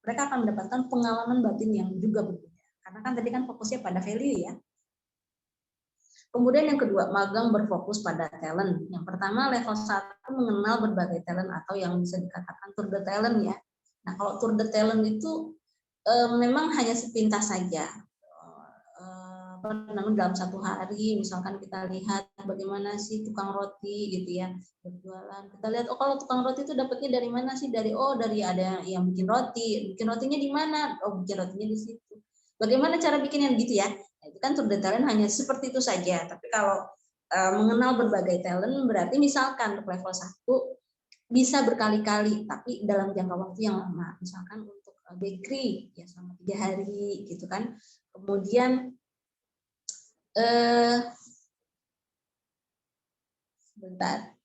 mereka akan mendapatkan pengalaman batin yang juga berbeda. Karena kan tadi kan fokusnya pada value ya. Kemudian yang kedua, magang berfokus pada talent. Yang pertama level 1 mengenal berbagai talent atau yang bisa dikatakan tour de talent ya. Nah kalau tour de talent itu memang hanya sepintas saja. Dalam satu hari misalkan kita lihat bagaimana sih tukang roti gitu ya berjualan, kita lihat oh kalau tukang roti itu dapatnya dari mana sih, dari ada yang bikin rotinya di mana, bikin rotinya di situ, bagaimana cara bikinnya gitu ya. Nah, itu kan tour de talent hanya seperti itu saja. Tapi kalau mengenal berbagai talent berarti misalkan untuk level 1 bisa berkali-kali tapi dalam jangka waktu yang lama, misalkan untuk bakery ya selama 3 hari gitu kan. Kemudian sebentar.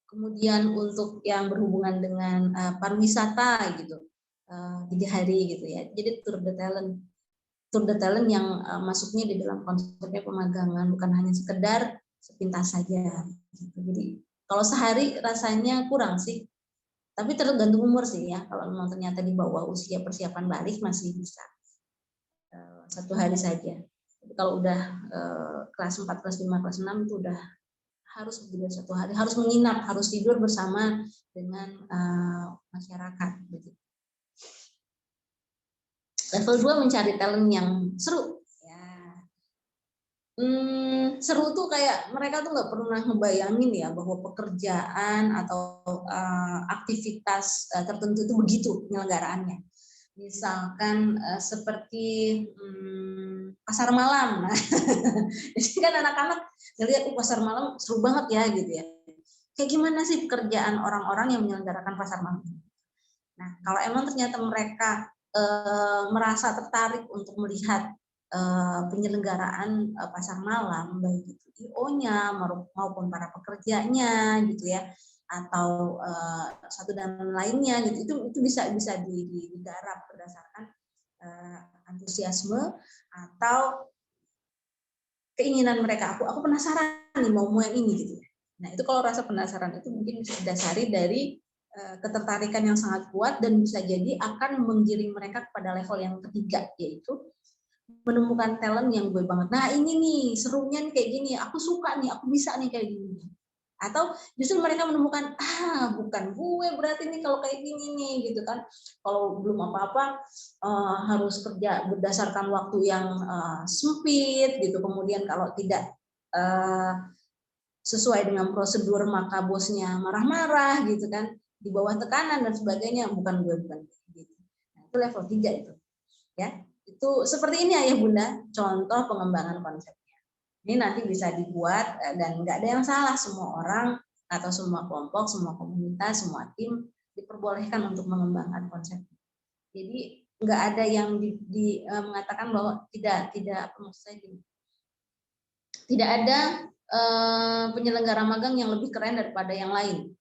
Kemudian untuk yang berhubungan dengan pariwisata gitu, 3 hari gitu ya. Jadi tour de talent yang masuknya di dalam konsepnya pemagangan, bukan hanya sekedar sepintas saja. Gitu. Jadi kalau sehari rasanya kurang sih, tapi tergantung umur sih ya. Kalau memang ternyata di bawah usia persiapan balik masih bisa 1 hari saja. Tapi kalau udah kelas 4, kelas 5, kelas 6 itu udah harus begitu 1 hari, harus menginap, harus tidur bersama dengan masyarakat. Begitu. Level 2 mencari talent yang seru. Ya. Seru tuh kayak mereka tuh nggak pernah ngebayangin ya bahwa pekerjaan atau aktivitas tertentu itu begitu penyelenggaraannya. Misalkan seperti pasar malam. Nah, jadi kan anak-anak ngelihat pasar malam seru banget ya gitu ya. Kayak gimana sih pekerjaan orang-orang yang menyelenggarakan pasar malam? Nah, kalau emang ternyata mereka merasa tertarik untuk melihat penyelenggaraan pasar malam, baik itu IO-nya maupun para pekerjanya gitu ya, atau satu dan lainnya gitu, itu bisa digarap berdasarkan antusiasme atau keinginan mereka. Aku penasaran nih mau yang ini gitu. Nah itu kalau rasa penasaran itu mungkin bisa didasari dari ketertarikan yang sangat kuat dan bisa jadi akan menggiring mereka kepada level yang ketiga, yaitu menemukan talent yang gue banget. Nah ini nih serunya nih kayak gini, aku suka nih, aku bisa nih kayak gini. Atau justru mereka menemukan bukan gue berarti nih kalau kayak gini nih gitu kan. Kalau belum apa-apa harus kerja berdasarkan waktu yang sempit gitu. Kemudian kalau tidak sesuai dengan prosedur maka bosnya marah-marah gitu kan, di bawah tekanan dan sebagainya. Bukan gue gitu. Nah, itu level 3 itu ya. Itu seperti ini Ayah Bunda, contoh pengembangan konsepnya. Ini nanti bisa dibuat dan nggak ada yang salah, semua orang atau semua kelompok, semua komunitas, semua tim diperbolehkan untuk mengembangkan konsep. Jadi nggak ada yang mengatakan bahwa tidak maksud saya gini, tidak ada penyelenggara magang yang lebih keren daripada yang lain,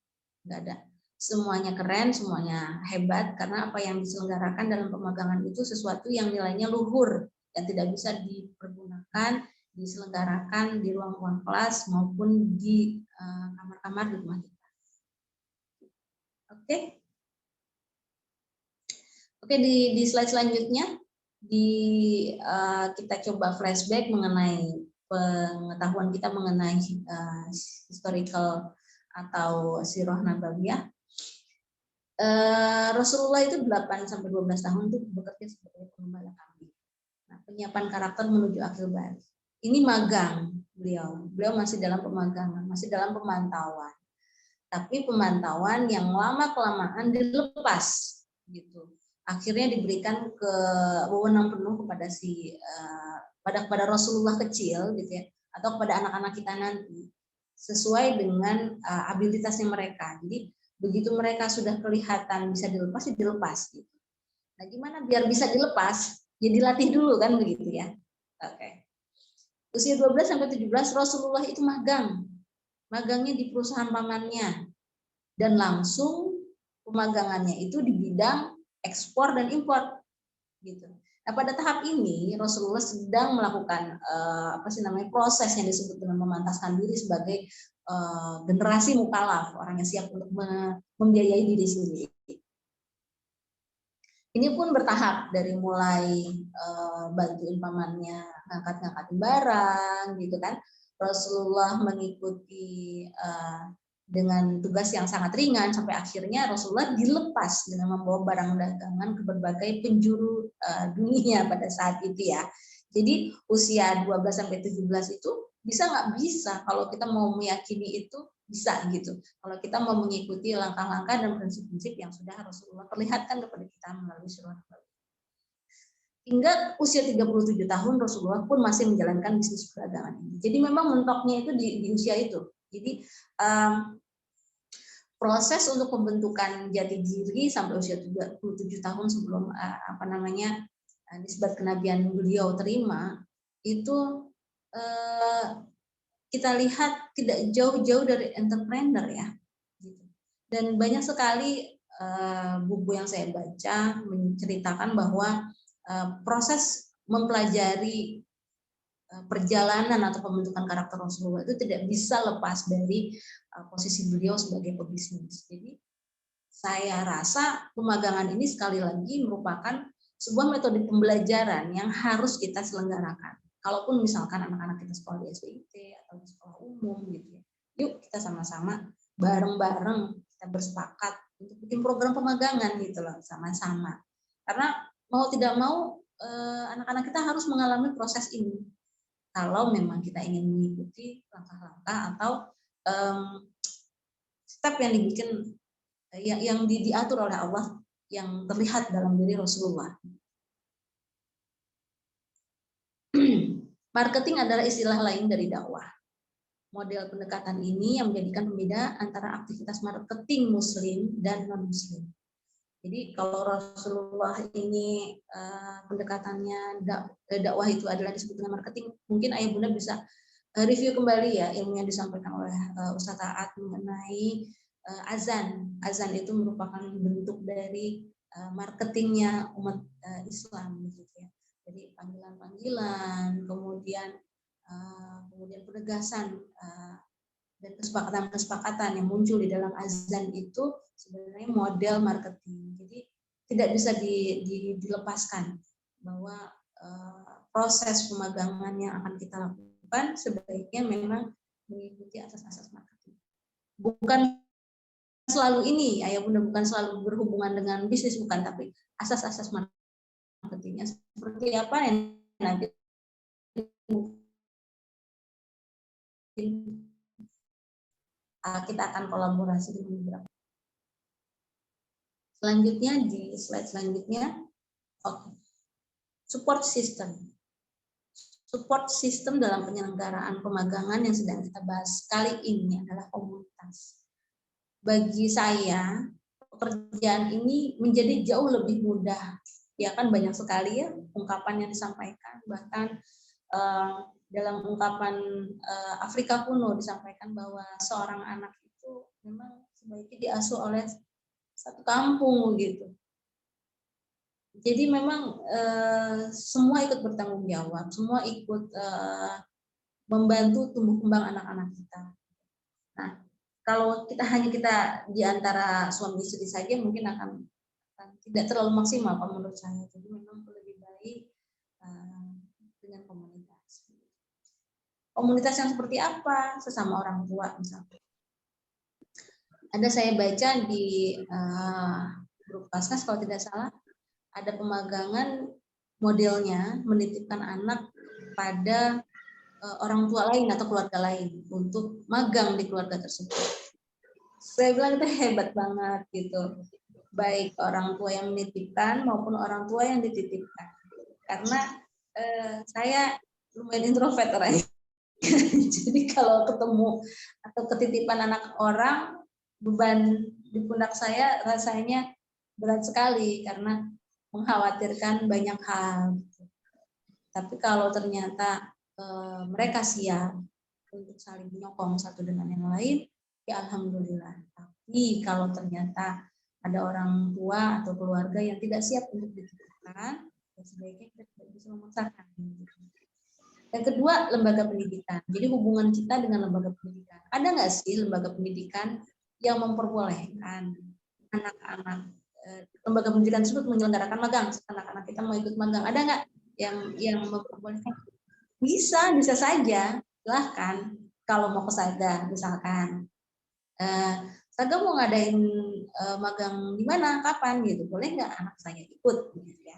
nggak ada. Semuanya keren, semuanya hebat, karena apa yang diselenggarakan dalam pemagangan itu sesuatu yang nilainya luhur dan tidak bisa dipergunakan, diselenggarakan di ruang-ruang kelas maupun di kamar-kamar di rumah kita. Oke, di slide selanjutnya kita coba flashback mengenai pengetahuan kita mengenai historical atau sirah nabawiyah. Rasulullah itu 8-12 tahun itu bekerja sebagai pengembala kambing. Nah, penyiapan karakter menuju akhir bait. Ini magang beliau masih dalam pemagangan, masih dalam pemantauan. Tapi pemantauan yang lama-kelamaan dilepas gitu. Akhirnya diberikan wewenang penuh kepada pada Rasulullah kecil gitu ya, atau kepada anak-anak kita nanti sesuai dengan abilitasnya mereka. Jadi begitu mereka sudah kelihatan bisa dilepas, ya dilepas gitu. Nah, gimana biar bisa dilepas? Ya dilatih dulu kan begitu ya. Oke. Usia 12-17 Rasulullah itu magang. Magangnya di perusahaan pamannya. Dan langsung pemagangannya itu di bidang ekspor dan impor gitu. Nah, pada tahap ini Rasulullah sedang melakukan proses yang disebut dengan memantaskan diri sebagai generasi mukalaf, orang yang siap untuk membiayai diri sendiri. Ini pun bertahap dari mulai bantuin pamannya ngangkat-ngangkatin barang gitu kan. Rasulullah mengikuti dengan tugas yang sangat ringan sampai akhirnya Rasulullah dilepas dengan membawa barang dagangan ke berbagai penjuru dunia pada saat itu ya. Jadi usia 12-17 itu bisa nggak bisa, kalau kita mau meyakini itu bisa gitu. Kalau kita mau mengikuti langkah-langkah dan prinsip-prinsip yang sudah Rasulullah perlihatkan kepada kita melalui surah Al-Baqarah. Hingga usia 37 tahun Rasulullah pun masih menjalankan bisnis perdagangan ini. Jadi memang mentoknya itu di usia itu. Jadi proses untuk pembentukan jati diri sampai usia 37 tahun sebelum nisbat kenabian beliau terima itu kita lihat tidak jauh-jauh dari entrepreneur ya. Dan banyak sekali buku yang saya baca menceritakan bahwa proses mempelajari perjalanan atau pembentukan karakter Rasulullah itu tidak bisa lepas dari posisi beliau sebagai pebisnis. Jadi saya rasa pemagangan ini sekali lagi merupakan sebuah metode pembelajaran yang harus kita selenggarakan. Kalaupun misalkan anak-anak kita sekolah di SBIT atau di sekolah umum gitu ya, yuk kita sama-sama bareng-bareng kita bersepakat untuk bikin program pemagangan gitu loh, sama-sama. Karena mau tidak mau anak-anak kita harus mengalami proses ini. Kalau memang kita ingin mengikuti langkah-langkah atau step yang dibikin yang diatur oleh Allah yang terlihat dalam diri Rasulullah. Marketing adalah istilah lain dari dakwah. Model pendekatan ini yang menjadikan pembeda antara aktivitas marketing muslim dan non-muslim. Jadi kalau Rasulullah ini pendekatannya dakwah itu adalah disebut dengan marketing, mungkin Ayah Bunda bisa review kembali ya ilmu yang disampaikan oleh Ustaz Taat mengenai azan. Azan itu merupakan bentuk dari marketingnya umat Islam gitu ya. Jadi panggilan-panggilan, kemudian penegasan dan kesepakatan-kesepakatan yang muncul di dalam azan itu sebenarnya model marketing. Jadi tidak bisa dilepaskan bahwa proses pemagangan yang akan kita lakukan sebaiknya memang mengikuti asas-asas marketing. Bukan selalu ini, Ayah Bunda, bukan selalu berhubungan dengan bisnis, bukan, tapi asas-asas marketingnya seperti apa yang nanti kita akan kolaborasi dengan beberapa. Selanjutnya di slide selanjutnya, support system. Support system dalam penyelenggaraan pemagangan yang sedang kita bahas kali ini adalah komunitas. Bagi saya, pekerjaan ini menjadi jauh lebih mudah. Ya kan banyak sekali ya ungkapan yang disampaikan, bahkan dalam ungkapan Afrika kuno disampaikan bahwa seorang anak itu memang sebaiknya diasuh oleh satu kampung gitu. Jadi memang semua ikut bertanggung jawab, semua ikut membantu tumbuh kembang anak-anak kita. Nah, kalau kita di antara suami istri saja mungkin akan tidak terlalu maksimal kalau menurut saya. Jadi memang lebih baik dengan komunitas. Komunitas yang seperti apa? Sesama orang tua misalnya. Ada saya baca di grup Paskas kalau tidak salah, ada pemagangan modelnya menitipkan anak pada orang tua lain atau keluarga lain untuk magang di keluarga tersebut. Saya bilang itu hebat banget gitu. Baik orang tua yang menitipkan maupun orang tua yang dititipkan. Karena saya lumayan introvert orangnya. Jadi kalau ketemu atau ketitipan anak orang, beban di pundak saya rasanya berat sekali karena mengkhawatirkan banyak hal. Tapi kalau ternyata mereka siap untuk saling menyokong satu dengan yang lain, ya alhamdulillah. Tapi kalau ternyata ada orang tua atau keluarga yang tidak siap untuk dititipkan, ya sebaiknya kita tidak bisa memaksakan. Yang kedua, lembaga pendidikan. Jadi hubungan kita dengan lembaga pendidikan. Ada nggak sih lembaga pendidikan yang memperbolehkan anak-anak lembaga pendidikan tersebut menyelenggarakan magang? Anak-anak kita mau ikut magang, ada nggak yang memperbolehkan? Bisa saja, silahkan. Kalau mau ke Saga, misalkan, Saga mau ngadain magang di mana, kapan gitu, boleh nggak anak saya ikut? Gitu ya.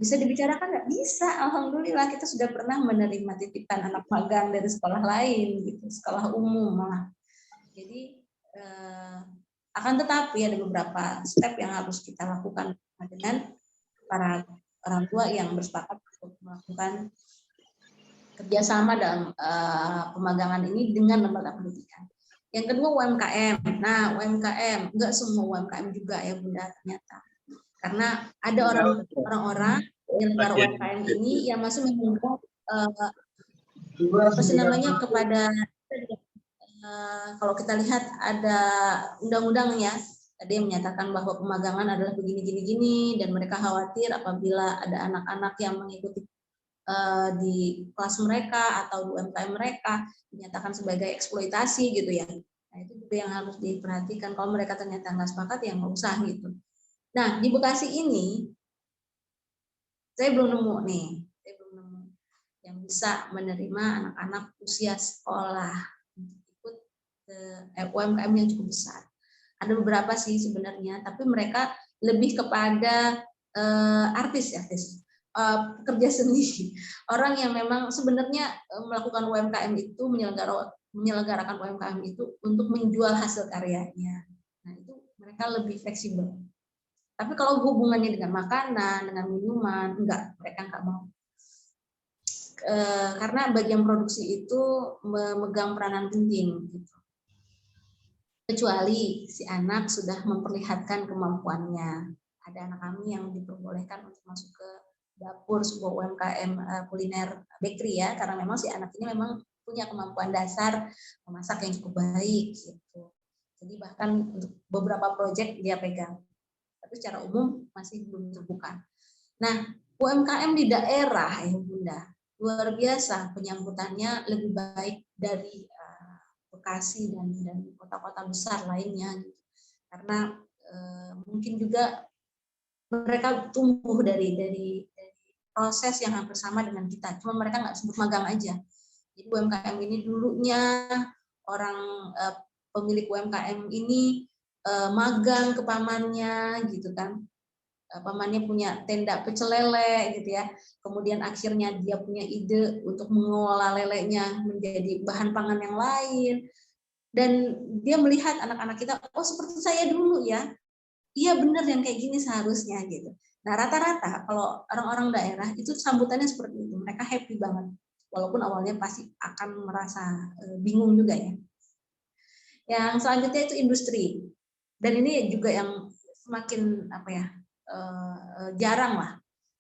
Bisa dibicarakan nggak? Bisa, alhamdulillah kita sudah pernah menerima titipan anak magang dari sekolah lain, gitu, sekolah umum malah. Jadi akan tetapi ada beberapa step yang harus kita lakukan dengan para orang tua yang bersepakat untuk melakukan kerjasama dalam pemagangan ini dengan lembaga pendidikan. Yang kedua UMKM. Nah UMKM nggak semua UMKM juga ya Bunda ternyata, karena ada orang-orang penyelenggara UMKM ini yang masih mengundang apa sih namanya kepada kalau kita lihat ada undang-undangnya tadi yang menyatakan bahwa pemagangan adalah begini-gini dan mereka khawatir apabila ada anak-anak yang mengikuti di kelas mereka atau di UMKM mereka dinyatakan sebagai eksploitasi gitu ya. Nah itu juga yang harus diperhatikan. Kalau mereka ternyata nggak sepakat ya nggak usah gitu. Nah di Bekasi ini saya belum nemu yang bisa menerima anak-anak usia sekolah untuk ikut UMKM yang cukup besar. Ada beberapa sih sebenarnya, tapi mereka lebih kepada artis pekerja seni, orang yang memang sebenarnya melakukan UMKM itu menyelenggarakan UMKM itu untuk menjual hasil karyanya. Nah itu mereka lebih fleksibel. Tapi kalau hubungannya dengan makanan, dengan minuman, mereka enggak mau. Karena bagian produksi itu memegang peranan penting. Gitu. Kecuali si anak sudah memperlihatkan kemampuannya. Ada anak kami yang diperbolehkan untuk masuk ke dapur sebuah UMKM kuliner bakery ya, karena memang si anak ini memang punya kemampuan dasar memasak yang cukup baik gitu. Jadi bahkan untuk beberapa proyek dia pegang. Tapi secara umum masih belum terbuka. Nah, UMKM di daerah ya Bunda, luar biasa penyambutannya lebih baik dari Bekasi dan kota-kota besar lainnya. Karena mungkin juga mereka tumbuh dari proses yang hampir sama dengan kita, cuma mereka nggak sebut magang aja. Jadi UMKM ini dulunya orang pemilik UMKM ini magang ke pamannya gitu kan, pamannya punya tenda pecel lele gitu ya, kemudian akhirnya dia punya ide untuk mengolah lelenya menjadi bahan pangan yang lain, dan dia melihat anak-anak kita, oh seperti saya dulu ya, iya benar yang kayak gini seharusnya gitu. Nah rata-rata kalau orang-orang daerah itu sambutannya seperti itu, mereka happy banget, walaupun awalnya pasti akan merasa bingung juga ya. Yang selanjutnya itu industri. Dan ini juga yang semakin jarang lah,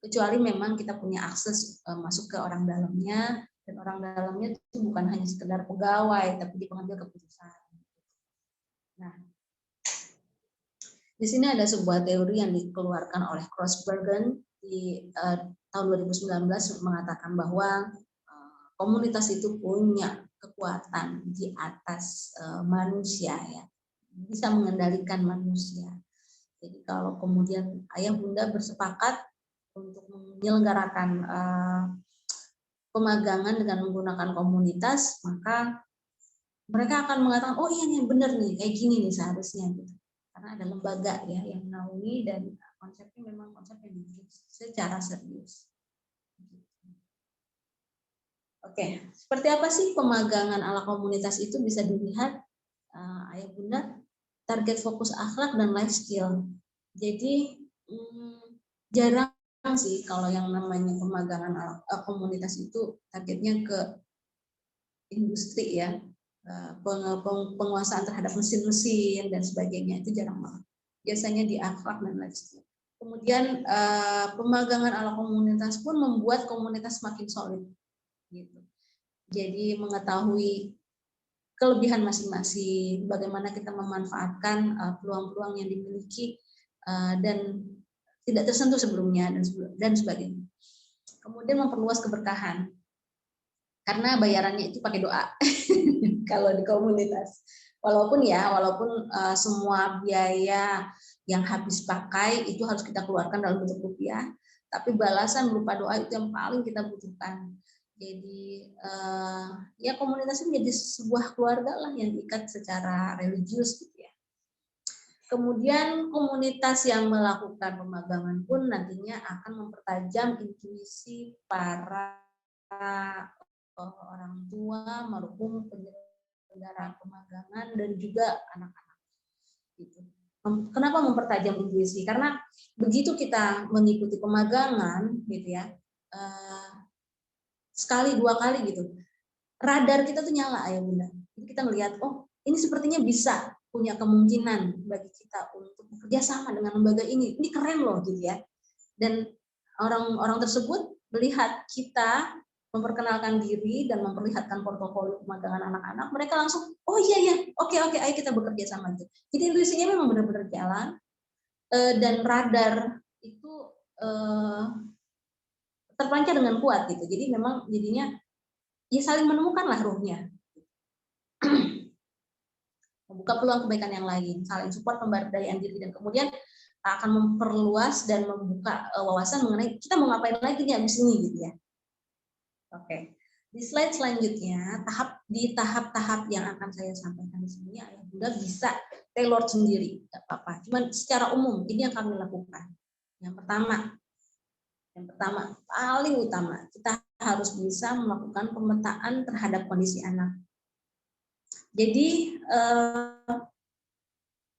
kecuali memang kita punya akses masuk ke orang dalamnya, dan orang dalamnya itu bukan hanya sekedar pegawai tapi di pengambil keputusan. Nah, di sini ada sebuah teori yang dikeluarkan oleh Crossbergen di tahun 2019 mengatakan bahwa komunitas itu punya kekuatan di atas manusia, ya, bisa mengendalikan manusia. Jadi kalau kemudian ayah bunda bersepakat untuk menyelenggarakan pemagangan dengan menggunakan komunitas, maka mereka akan mengatakan, oh iya nih benar nih, kayak gini nih seharusnya gitu. Karena ada lembaga ya yang menaungi, dan konsepnya memang konsep yang dibikin secara serius. Oke, seperti apa sih pemagangan ala komunitas itu? Bisa dilihat ayah bunda, target fokus akhlak dan life skill. Jadi jarang sih kalau yang namanya pemagangan komunitas itu targetnya ke industri ya, penguasaan terhadap mesin-mesin dan sebagainya, itu jarang banget. Biasanya di akhlak dan life skill. Kemudian pemagangan ala komunitas pun membuat komunitas semakin solid gitu. Jadi mengetahui kelebihan masing-masing, bagaimana kita memanfaatkan peluang-peluang yang dimiliki dan tidak tersentuh sebelumnya dan sebagainya. Kemudian memperluas keberkahan, karena bayarannya itu pakai doa kalau di komunitas. Walaupun semua biaya yang habis pakai itu harus kita keluarkan dalam bentuk rupiah, tapi balasan berupa doa itu yang paling kita butuhkan. Jadi ya komunitas ini menjadi sebuah keluarga lah yang diikat secara religius gitu ya. Kemudian komunitas yang melakukan pemagangan pun nantinya akan mempertajam intuisi para orang tua maupun penyelenggara pemagangan dan juga anak-anak. Gitu. Kenapa mempertajam intuisi? Karena begitu kita mengikuti pemagangan, gitu ya, sekali dua kali gitu, radar kita tuh nyala ya bunda. Jadi kita melihat, oh ini sepertinya bisa punya kemungkinan bagi kita untuk bekerja sama dengan lembaga ini keren loh gitu ya. Dan orang-orang tersebut melihat kita memperkenalkan diri dan memperlihatkan portofolio pemagangan anak-anak, mereka langsung, oh iya, oke, ayo kita bekerja sama. Jadi intuisinya memang benar-benar jalan, dan radar itu terpancar dengan kuat gitu. Jadi memang jadinya ya saling menemukanlah ruhnya. Membuka peluang kebaikan yang lain, saling support, pemberdayaan diri, dan kemudian akan memperluas dan membuka wawasan mengenai kita mau ngapain lagi nih abis ini gitu ya. Oke, di slide selanjutnya di tahap-tahap yang akan saya sampaikan di sini, ayah bunda bisa tailor sendiri, nggak apa-apa. Cuman secara umum ini yang kami lakukan. Yang pertama paling utama, kita harus bisa melakukan pemetaan terhadap kondisi anak. Jadi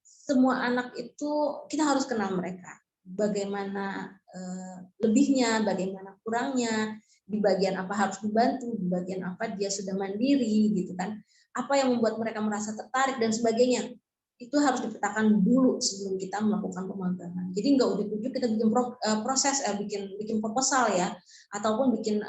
semua anak itu kita harus kenal mereka, bagaimana lebihnya, bagaimana kurangnya, di bagian apa harus dibantu, di bagian apa dia sudah mandiri gitu kan, apa yang membuat mereka merasa tertarik dan sebagainya. Itu harus dipetakan dulu sebelum kita melakukan pemagangan. Jadi nggak ujuk-ujuk kita bikin proses, bikin proposal ya, ataupun bikin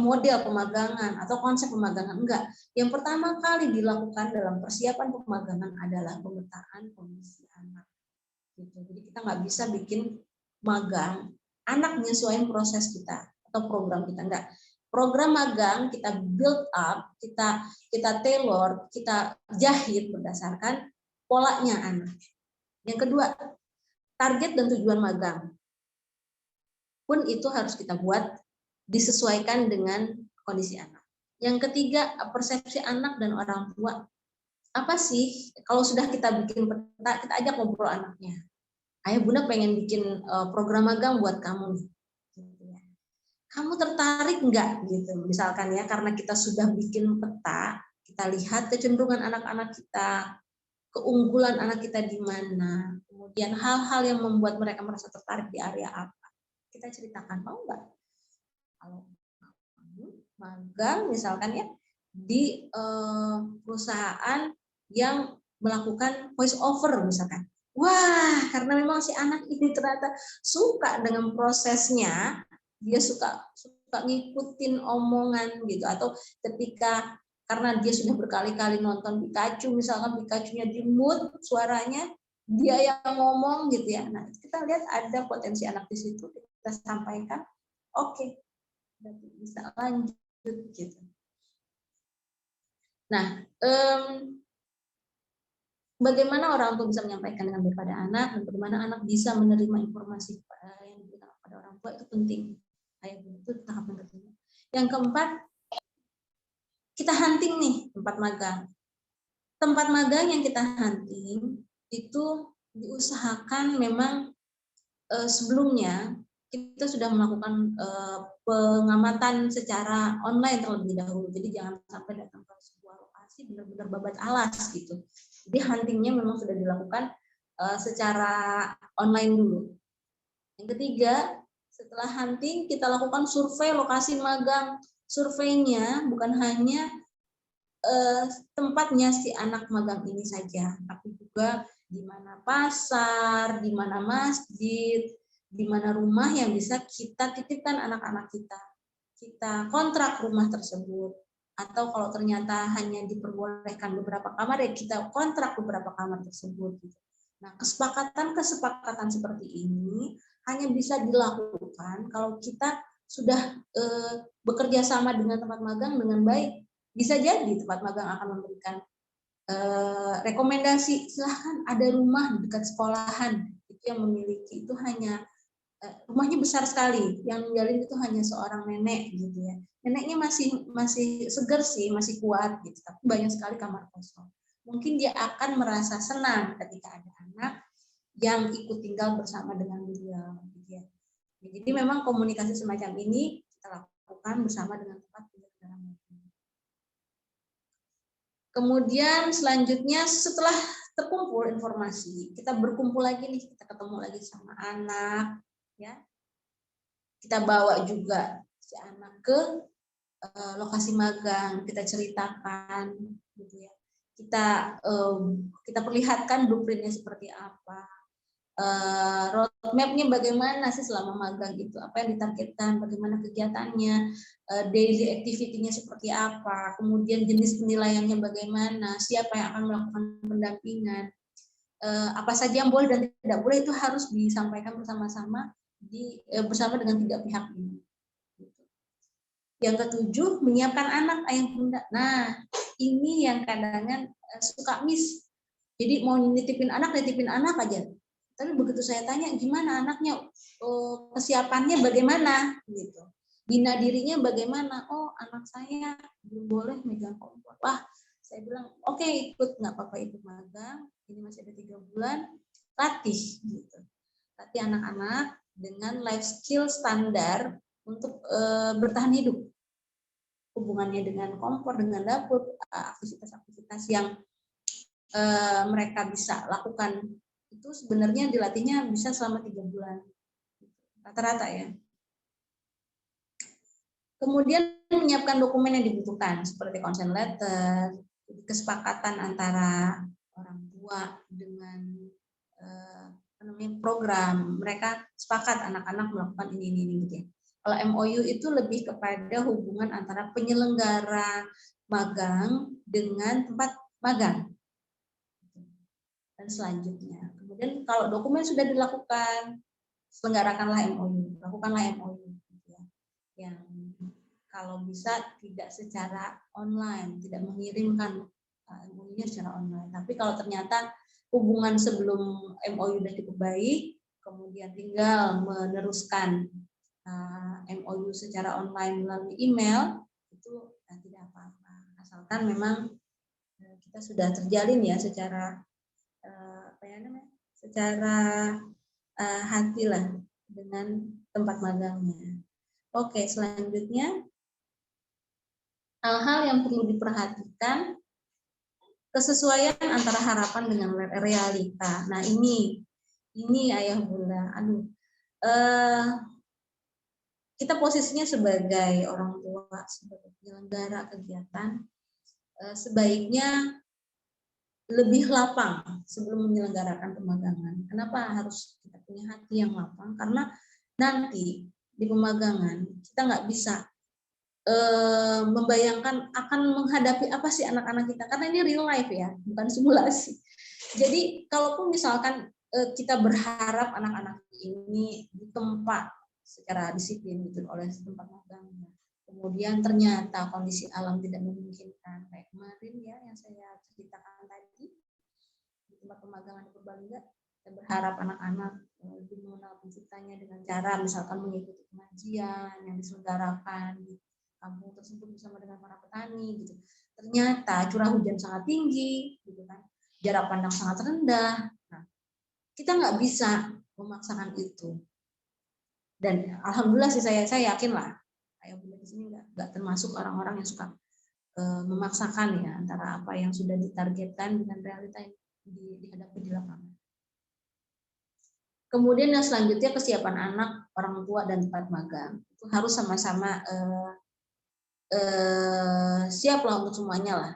model pemagangan atau konsep pemagangan, enggak. Yang pertama kali dilakukan dalam persiapan pemagangan adalah pemetaan kondisi anak. Gitu. Jadi kita nggak bisa bikin magang anak menyesuaikan proses kita atau program kita, enggak. Program magang kita build up, kita tailor, kita jahit berdasarkan polanya anak. Yang kedua, target dan tujuan magang pun itu harus kita buat disesuaikan dengan kondisi anak. Yang ketiga, persepsi anak dan orang tua. Apa sih kalau sudah kita bikin peta, kita ajak ngobrol anaknya. Ayah bunda pengen bikin program magang buat kamu. Kamu tertarik nggak gitu? Misalkan ya, karena kita sudah bikin peta, kita lihat kecenderungan anak-anak kita, keunggulan anak kita di mana, kemudian hal-hal yang membuat mereka merasa tertarik di area apa. Kita ceritakan, mau nggak? Kalau magang misalkan ya di perusahaan yang melakukan voice over misalkan. Wah, karena memang si anak ini ternyata suka dengan prosesnya, dia suka ngikutin omongan gitu, atau ketika karena dia sudah berkali-kali nonton Pikachu, misalkan Pikachu-nya di mute suaranya, dia yang ngomong gitu ya. Nah, kita lihat ada potensi anak di situ, kita sampaikan, oke, berarti bisa lanjut gitu. Nah, bagaimana orang tua bisa menyampaikan dengan baik pada anak, dan bagaimana anak bisa menerima informasi yang diberikan kepada orang tua, itu penting. Itu tahap yang ketiga. Yang keempat, kita hunting nih tempat magang. Tempat magang yang kita hunting itu diusahakan memang sebelumnya kita sudah melakukan pengamatan secara online terlebih dahulu. Jadi jangan sampai datang ke sebuah lokasi benar-benar babat alas gitu. Jadi huntingnya memang sudah dilakukan secara online dulu. Yang ketiga, setelah hunting kita lakukan survei lokasi magang. Surveinya bukan hanya tempatnya si anak magang ini saja, tapi juga di mana pasar, di mana masjid, di mana rumah yang bisa kita titipkan anak-anak kita. Kita kontrak rumah tersebut. Atau kalau ternyata hanya diperbolehkan beberapa kamar, ya kita kontrak beberapa kamar tersebut. Nah, kesepakatan seperti ini hanya bisa dilakukan kalau kita sudah bekerja sama dengan tempat magang dengan baik. Bisa jadi tempat magang akan memberikan rekomendasi, silahkan ada rumah di dekat sekolahan itu yang memiliki, itu hanya rumahnya besar sekali, yang ninggalin itu hanya seorang nenek gitu ya. Neneknya masih segar sih, masih kuat gitu, tapi banyak sekali kamar kosong. Mungkin dia akan merasa senang ketika ada anak yang ikut tinggal bersama dengan beliau gitu ya. Jadi memang komunikasi semacam ini kita lakukan bersama dengan tempat penyelenggara magang. Kemudian selanjutnya setelah terkumpul informasi, kita berkumpul lagi nih, kita ketemu lagi sama anak, ya. Kita bawa juga si anak ke lokasi magang, kita ceritakan, gitu ya. Kita perlihatkan blueprintnya seperti apa, roadmap-nya bagaimana sih selama magang itu, apa yang ditargetkan, bagaimana kegiatannya, daily activity-nya seperti apa, kemudian jenis penilaiannya bagaimana, siapa yang akan melakukan pendampingan, apa saja yang boleh dan tidak boleh, itu harus disampaikan bersama-sama bersama dengan tiga pihak ini. Yang ketujuh, menyiapkan anak ayah bunda. Nah, ini yang kadang-kadang suka miss. Jadi mau nitipin anak aja. Tapi begitu saya tanya gimana anaknya, kesiapannya bagaimana gitu, bina dirinya bagaimana, oh anak saya belum boleh megang kompor. Wah, saya bilang oke, ikut, nggak apa-apa, ikut magang, ini masih ada 3 bulan, latih gitu, latih anak-anak dengan life skill standar untuk bertahan hidup, hubungannya dengan kompor, dengan dapur, aktivitas-aktivitas yang mereka bisa lakukan itu sebenarnya dilatihnya bisa selama 3 bulan rata-rata ya. Kemudian menyiapkan dokumen yang dibutuhkan seperti consent letter, kesepakatan antara orang tua dengan program, mereka sepakat anak-anak melakukan ini gitu ya. Kalau MOU itu lebih kepada hubungan antara penyelenggara magang dengan tempat magang dan selanjutnya. Kemudian kalau dokumen sudah dilakukan, selenggarakanlah MOU, lakukanlah MOU gitu ya. Yang kalau bisa tidak secara online, tidak mengirimkan MOU-nya secara online. Tapi kalau ternyata hubungan sebelum MOU sudah cukup baik, kemudian tinggal meneruskan MOU secara online melalui email, itu tidak apa-apa. Asalkan memang kita sudah terjalin ya secara hati lah dengan tempat magangnya. Oke, selanjutnya hal-hal yang perlu diperhatikan, kesesuaian antara harapan dengan realita. Nah ini ayah bunda, kita posisinya sebagai orang tua, sebagai penyelenggara kegiatan, sebaiknya lebih lapang sebelum menyelenggarakan pemagangan. Kenapa harus kita punya hati yang lapang? Karena nanti di pemagangan kita nggak bisa membayangkan akan menghadapi apa sih anak-anak kita, karena ini real life ya, bukan simulasi. Jadi kalaupun misalkan kita berharap anak-anak ini ditempa secara disiplin gitu oleh tempat magangnya, kemudian ternyata kondisi alam tidak memungkinkan, kayak kemarin ya yang saya ceritakan tadi di tempat pemagangan di Purbalingga, saya berharap anak-anak lebih mengenal penciptanya dengan cara misalkan mengikuti pengajian yang diselenggarakan di kampung tersebut bersama dengan para petani gitu. Ternyata curah hujan sangat tinggi gitu kan, jarak pandang sangat rendah. Nah, kita nggak bisa memaksakan itu. Dan alhamdulillah sih saya yakin lah, kayak bunda di sini nggak termasuk orang-orang yang suka memaksakan ya antara apa yang sudah ditargetkan dengan realita yang dihadapi di lapangan. Kemudian yang selanjutnya kesiapan anak, orang tua dan tempat magang itu harus sama-sama siap lah untuk semuanya lah.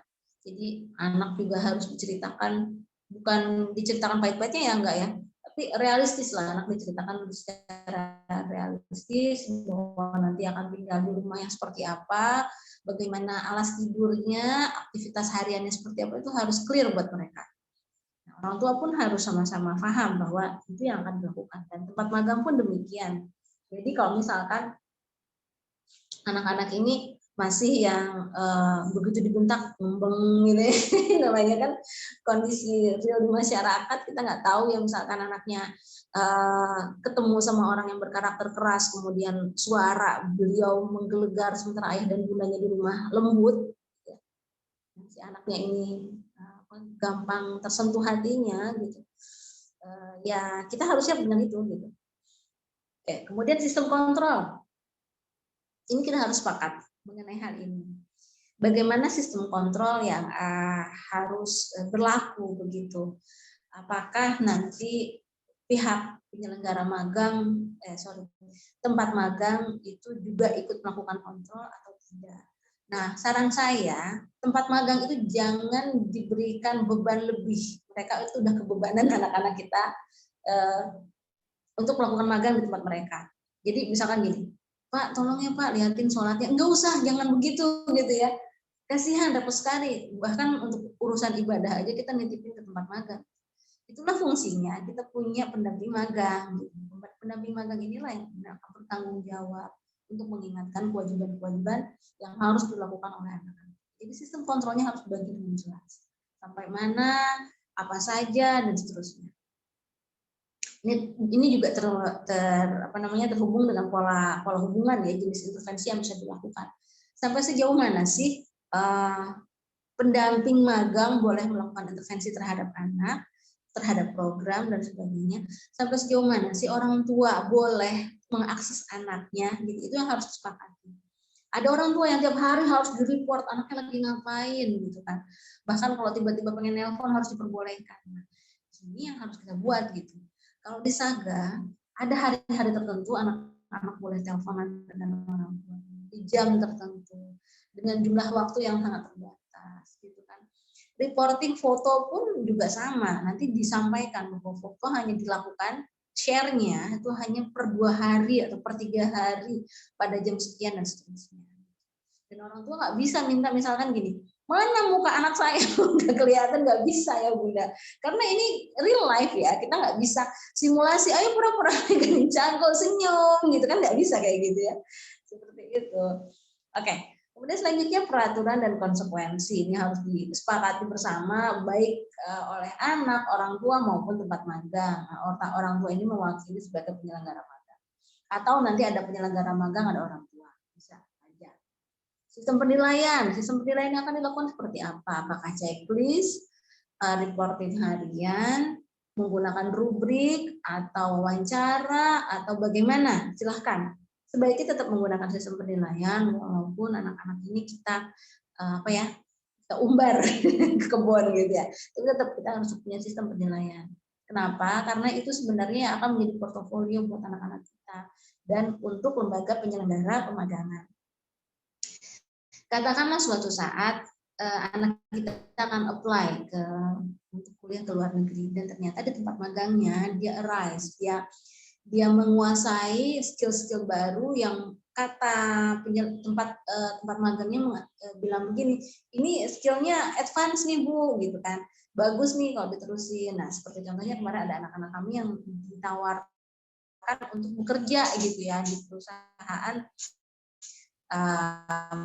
Jadi anak juga harus diceritakan, bukan diceritakan pahit-pahitnya ya enggak ya, tapi realistis lah, anak diceritakan secara realistis bahwa nanti akan tinggal di rumah yang seperti apa, bagaimana alas tidurnya, aktivitas hariannya seperti apa, itu harus clear buat mereka. Nah, orang tua pun harus sama-sama paham bahwa itu yang akan dilakukan, dan tempat magang pun demikian. Jadi kalau misalkan anak-anak ini masih yang begitu dibentak ngembeng gitu ya, namanya kan kondisi real di masyarakat, kita nggak tahu ya, misalkan anaknya ketemu sama orang yang berkarakter keras, kemudian suara beliau menggelegar sementara ayah dan bundanya di rumah lembut, ya. Si anaknya ini gampang tersentuh hatinya gitu, ya kita harus siap dengan itu gitu. Oke, kemudian sistem kontrol. Ini kita harus sepakat mengenai hal ini. Bagaimana sistem kontrol yang harus berlaku begitu? Apakah nanti pihak penyelenggara magang, tempat magang itu juga ikut melakukan kontrol atau tidak? Nah, saran saya, tempat magang itu jangan diberikan beban lebih. Mereka itu udah kebebanan anak-anak kita untuk melakukan magang di tempat mereka. Jadi misalkan gini, Pak, tolong ya Pak, liatin sholatnya. Enggak usah, jangan begitu gitu ya. Kasihan, repot sekali. Bahkan untuk urusan ibadah aja kita nitipin ke tempat magang. Itulah fungsinya, kita punya pendamping magang. Pendamping magang inilah yang akan bertanggung jawab untuk mengingatkan kewajiban-kewajiban yang harus dilakukan oleh anak-anak. Jadi sistem kontrolnya harus dibagi dengan jelas. Sampai mana, apa saja, dan seterusnya. Ini juga terhubung dengan pola hubungan ya, jenis intervensi yang bisa dilakukan. Sampai sejauh mana sih pendamping magang boleh melakukan intervensi terhadap anak, terhadap program dan sebagainya. Sampai sejauh mana sih orang tua boleh mengakses anaknya, gitu. Itu yang harus disepakati. Ada orang tua yang tiap hari harus di-report anaknya lagi ngapain gitu kan. Bahkan kalau tiba-tiba pengen nelpon harus diperbolehkan. Nah, ini yang harus kita buat gitu. Kalau di Saga, ada hari-hari tertentu anak-anak boleh teleponan dengan orang tua di jam tertentu dengan jumlah waktu yang sangat terbatas, gitu kan. Reporting foto pun juga sama, nanti disampaikan bahwa foto hanya dilakukan share-nya itu hanya per 2 hari atau per 3 hari pada jam sekian dan seterusnya. Dan orang tua nggak bisa minta misalkan gini, mana muka anak saya udah kelihatan, nggak bisa ya Bunda, karena ini real life ya, kita nggak bisa simulasi ayo pura-pura megang cangkul senyum gitu kan, nggak bisa kayak gitu ya, seperti itu. Oke, kemudian selanjutnya peraturan dan konsekuensi ini harus disepakati bersama baik oleh anak, orang tua maupun tempat magang. Orang tua ini mewakili sebagai penyelenggara magang, atau nanti ada penyelenggara magang ada orang tua, bisa. Sistem penilaian yang akan dilakukan seperti apa? Apakah checklist, reporting harian, menggunakan rubrik atau wawancara atau bagaimana? Silahkan. Sebaiknya tetap menggunakan sistem penilaian walaupun anak-anak ini kita kita umbar ke kebun gitu ya. Tapi tetap kita harus punya sistem penilaian. Kenapa? Karena itu sebenarnya akan menjadi portofolio buat anak-anak kita dan untuk lembaga penyelenggara pemagangan. Katakanlah suatu saat anak kita akan apply untuk kuliah ke luar negeri, dan ternyata di tempat magangnya dia arise, dia menguasai skill-skill baru yang kata tempat magangnya bilang begini, ini skillnya advance nih Bu, gitu kan, bagus nih kalau diterusin. Nah seperti contohnya kemarin ada anak-anak kami yang ditawarkan untuk bekerja gitu ya di perusahaan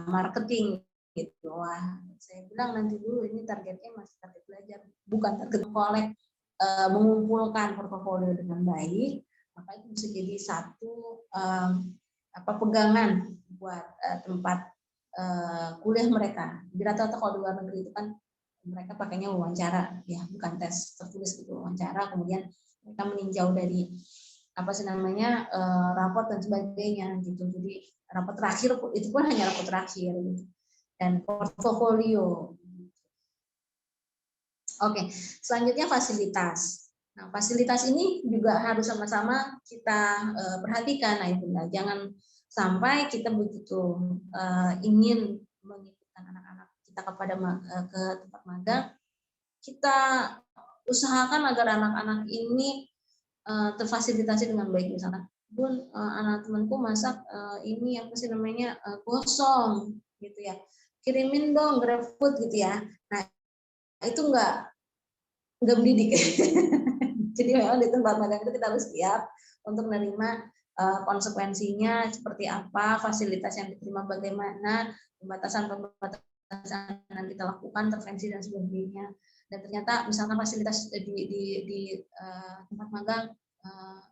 marketing gitu. Wah, saya bilang nanti dulu ini targetnya masih target belajar, bukan target kolek, mengumpulkan portofolio dengan baik, maka itu bisa jadi satu pegangan buat tempat kuliah mereka. Di rata-rata kalau di luar negeri itu kan mereka pakainya wawancara, ya bukan tes tertulis gitu, wawancara, kemudian mereka meninjau dari apa sih namanya raport dan sebagainya gitu. Jadi raport terakhir itu pun hanya raport terakhir gitu. Dan portofolio. Oke, selanjutnya fasilitas. Nah, fasilitas ini juga harus sama-sama kita perhatikan, nah Ibunda. Jangan sampai kita begitu ingin mengikutkan anak-anak kita ke tempat magang, kita usahakan agar anak-anak ini terfasilitasi dengan baik. Misalkan, Bun, anak temanku masak ini apa sih namanya gosong gitu ya, kirimin dong GrabFood gitu ya. Nah itu nggak mendidik. Jadi memang di tempat magang itu kita harus siap untuk menerima konsekuensinya seperti apa, fasilitas yang diterima bagaimana, pembatasan yang kita lakukan, intervensi dan sebagainya. Dan ternyata misalkan fasilitas di tempat magang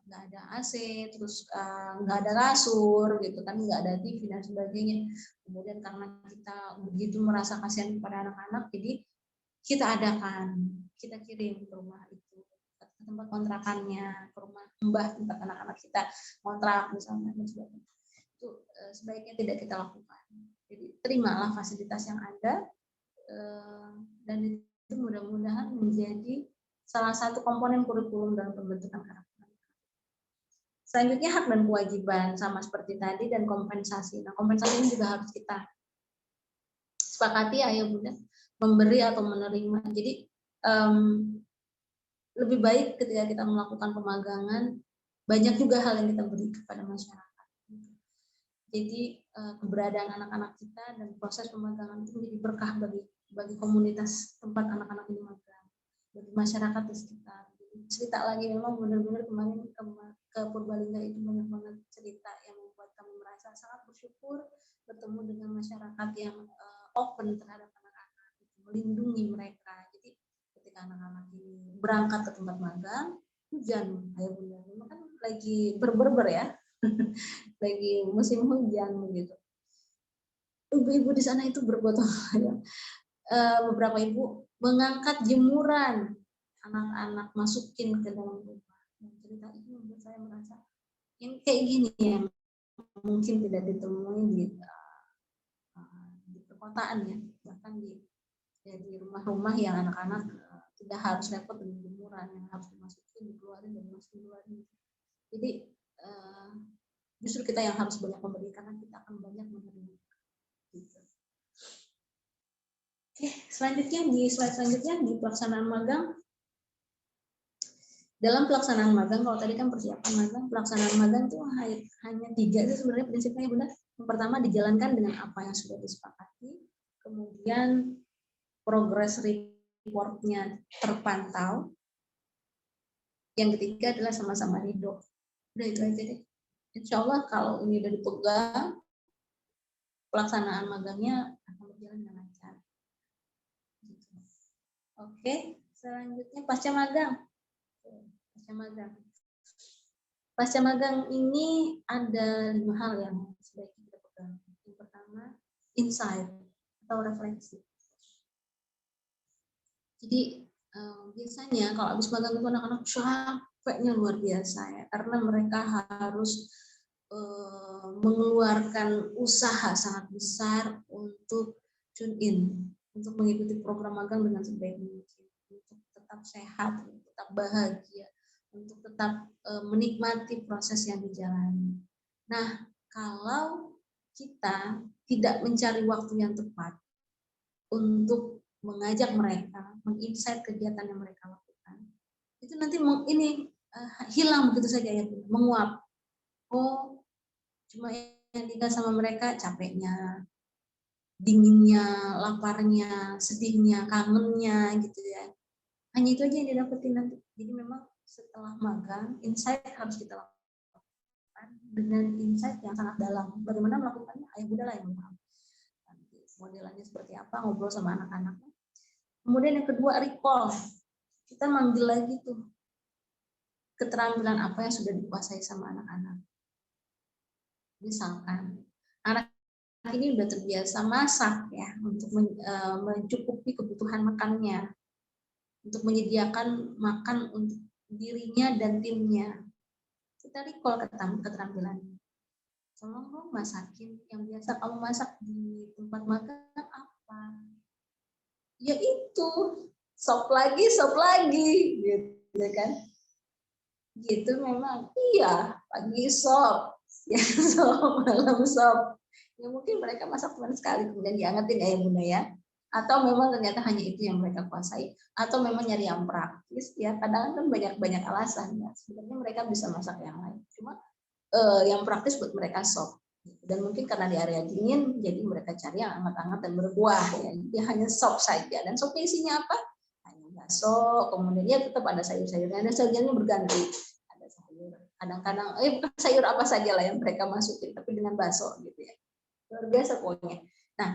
nggak ada AC, terus nggak ada kasur gitu kan, nggak ada TV dan sebagainya. Kemudian karena kita begitu merasa kasihan kepada anak-anak, jadi kita adakan, kita kirim ke rumah itu, ke tempat kontrakannya, ke rumah mbah tempat anak-anak kita kontrak misalnya dan sebagainya. Itu sebaiknya tidak kita lakukan. Jadi terimalah fasilitas yang ada, dan itu mudah-mudahan menjadi salah satu komponen kurikulum dalam pembentukan karakter. Selanjutnya hak dan kewajiban, sama seperti tadi, dan kompensasi. Nah, kompensasi ini juga harus kita sepakati ayah bunda, memberi atau menerima. Jadi lebih baik ketika kita melakukan pemagangan, banyak juga hal yang kita beri kepada masyarakat. Jadi keberadaan anak-anak kita dan proses pemagangan itu menjadi berkah bagi komunitas tempat anak-anak ini magang, bagi masyarakat di sekitar. Cerita lagi, memang benar-benar kemarin ke Purbalingga itu banyak banget cerita yang membuat kami merasa sangat bersyukur bertemu dengan masyarakat yang open terhadap anak-anak, melindungi mereka. Jadi ketika anak-anak ini berangkat ke tempat magang, hujan, ayah bunda, memang kan lagi berber ya, lagi musim hujan begitu. Ibu-ibu di sana itu bergotong royong. Beberapa ibu mengangkat jemuran, anak-anak masukin ke dalam rumah. Dan cerita itu membuat saya merasa yang kayak gini yang mungkin tidak ditemui di perkotaan ya, bahkan di rumah-rumah yang anak-anak tidak harus repot dengan jemuran yang harus dimasukin, dikeluarin dan dimasukin. Jadi justru kita yang harus banyak memberi, karena kita akan banyak menerima. Gitu. Oke, selanjutnya di slide selanjutnya di pelaksanaan magang. Dalam pelaksanaan magang, kalau tadi kan persiapan magang, pelaksanaan magang itu hanya 3 itu sebenarnya prinsipnya, Bunda. Yang pertama, dijalankan dengan apa yang sudah disepakati, kemudian progress report-nya terpantau, yang ketiga adalah sama-sama ridho. Udah itu aja deh. Insya Allah kalau ini udah dipegang, pelaksanaan magangnya akan berjalan dengan lancar. Oke, selanjutnya pasca magang. Pasca magang ini ada 5 hal yang sebaiknya kita pegang. Yang pertama, insight atau refleksi. Jadi biasanya kalau habis magang itu anak-anak capeknya luar biasa ya, karena mereka harus mengeluarkan usaha sangat besar untuk tune in, untuk mengikuti program magang dengan sebaik mungkin, untuk tetap sehat, untuk tetap bahagia, untuk tetap menikmati proses yang dijalani. Nah, kalau kita tidak mencari waktu yang tepat, untuk mengajak mereka, menginsight kegiatan yang mereka lakukan, itu nanti hilang begitu saja ya, menguap. Oh, cuma yang diingat sama mereka capeknya, dinginnya, laparnya, sedihnya, kangennya gitu ya. Hanya itu aja yang didapetin nanti. Jadi memang setelah magang, insight harus kita lakukan dengan insight yang sangat dalam. Bagaimana melakukannya? Ayah bunda lah yang tahu. Modelannya seperti apa, ngobrol sama anak-anaknya. Kemudian yang kedua, recall. Kita manggil lagi tuh keterampilan apa yang sudah dikuasai sama anak-anak. Misalkan anak ini udah terbiasa masak ya untuk mencukupi kebutuhan makannya, untuk menyediakan makan untuk dirinya dan timnya. Kita recall keterampilannya. Tolong dong masakin yang biasa kamu masak di tempat makan apa? Ya itu, sop lagi, gitu kan? Gitu memang. Iya, pagi sop, ya sop, malam sop. Ya mungkin mereka masak cuma sekali kemudian diangetin ya bunda ya. Atau memang ternyata hanya itu yang mereka kuasai. Atau memang nyari yang praktis ya. Kadang kan banyak alasan ya. Sebenarnya mereka bisa masak yang lain. Cuma yang praktis buat mereka sop. Dan mungkin karena di area dingin, jadi mereka cari yang hangat-hangat dan berbuah. Ya. Dia hanya sop saja. Dan sopnya isinya apa? Hanya bakso, kemudian ya tetap ada sayur-sayurnya. Dan sayurnya berganti. Ada sayur, kadang-kadang, bukan sayur apa saja lah yang mereka masukin, tapi dengan bakso gitu ya. Luar biasa pokoknya. Nah,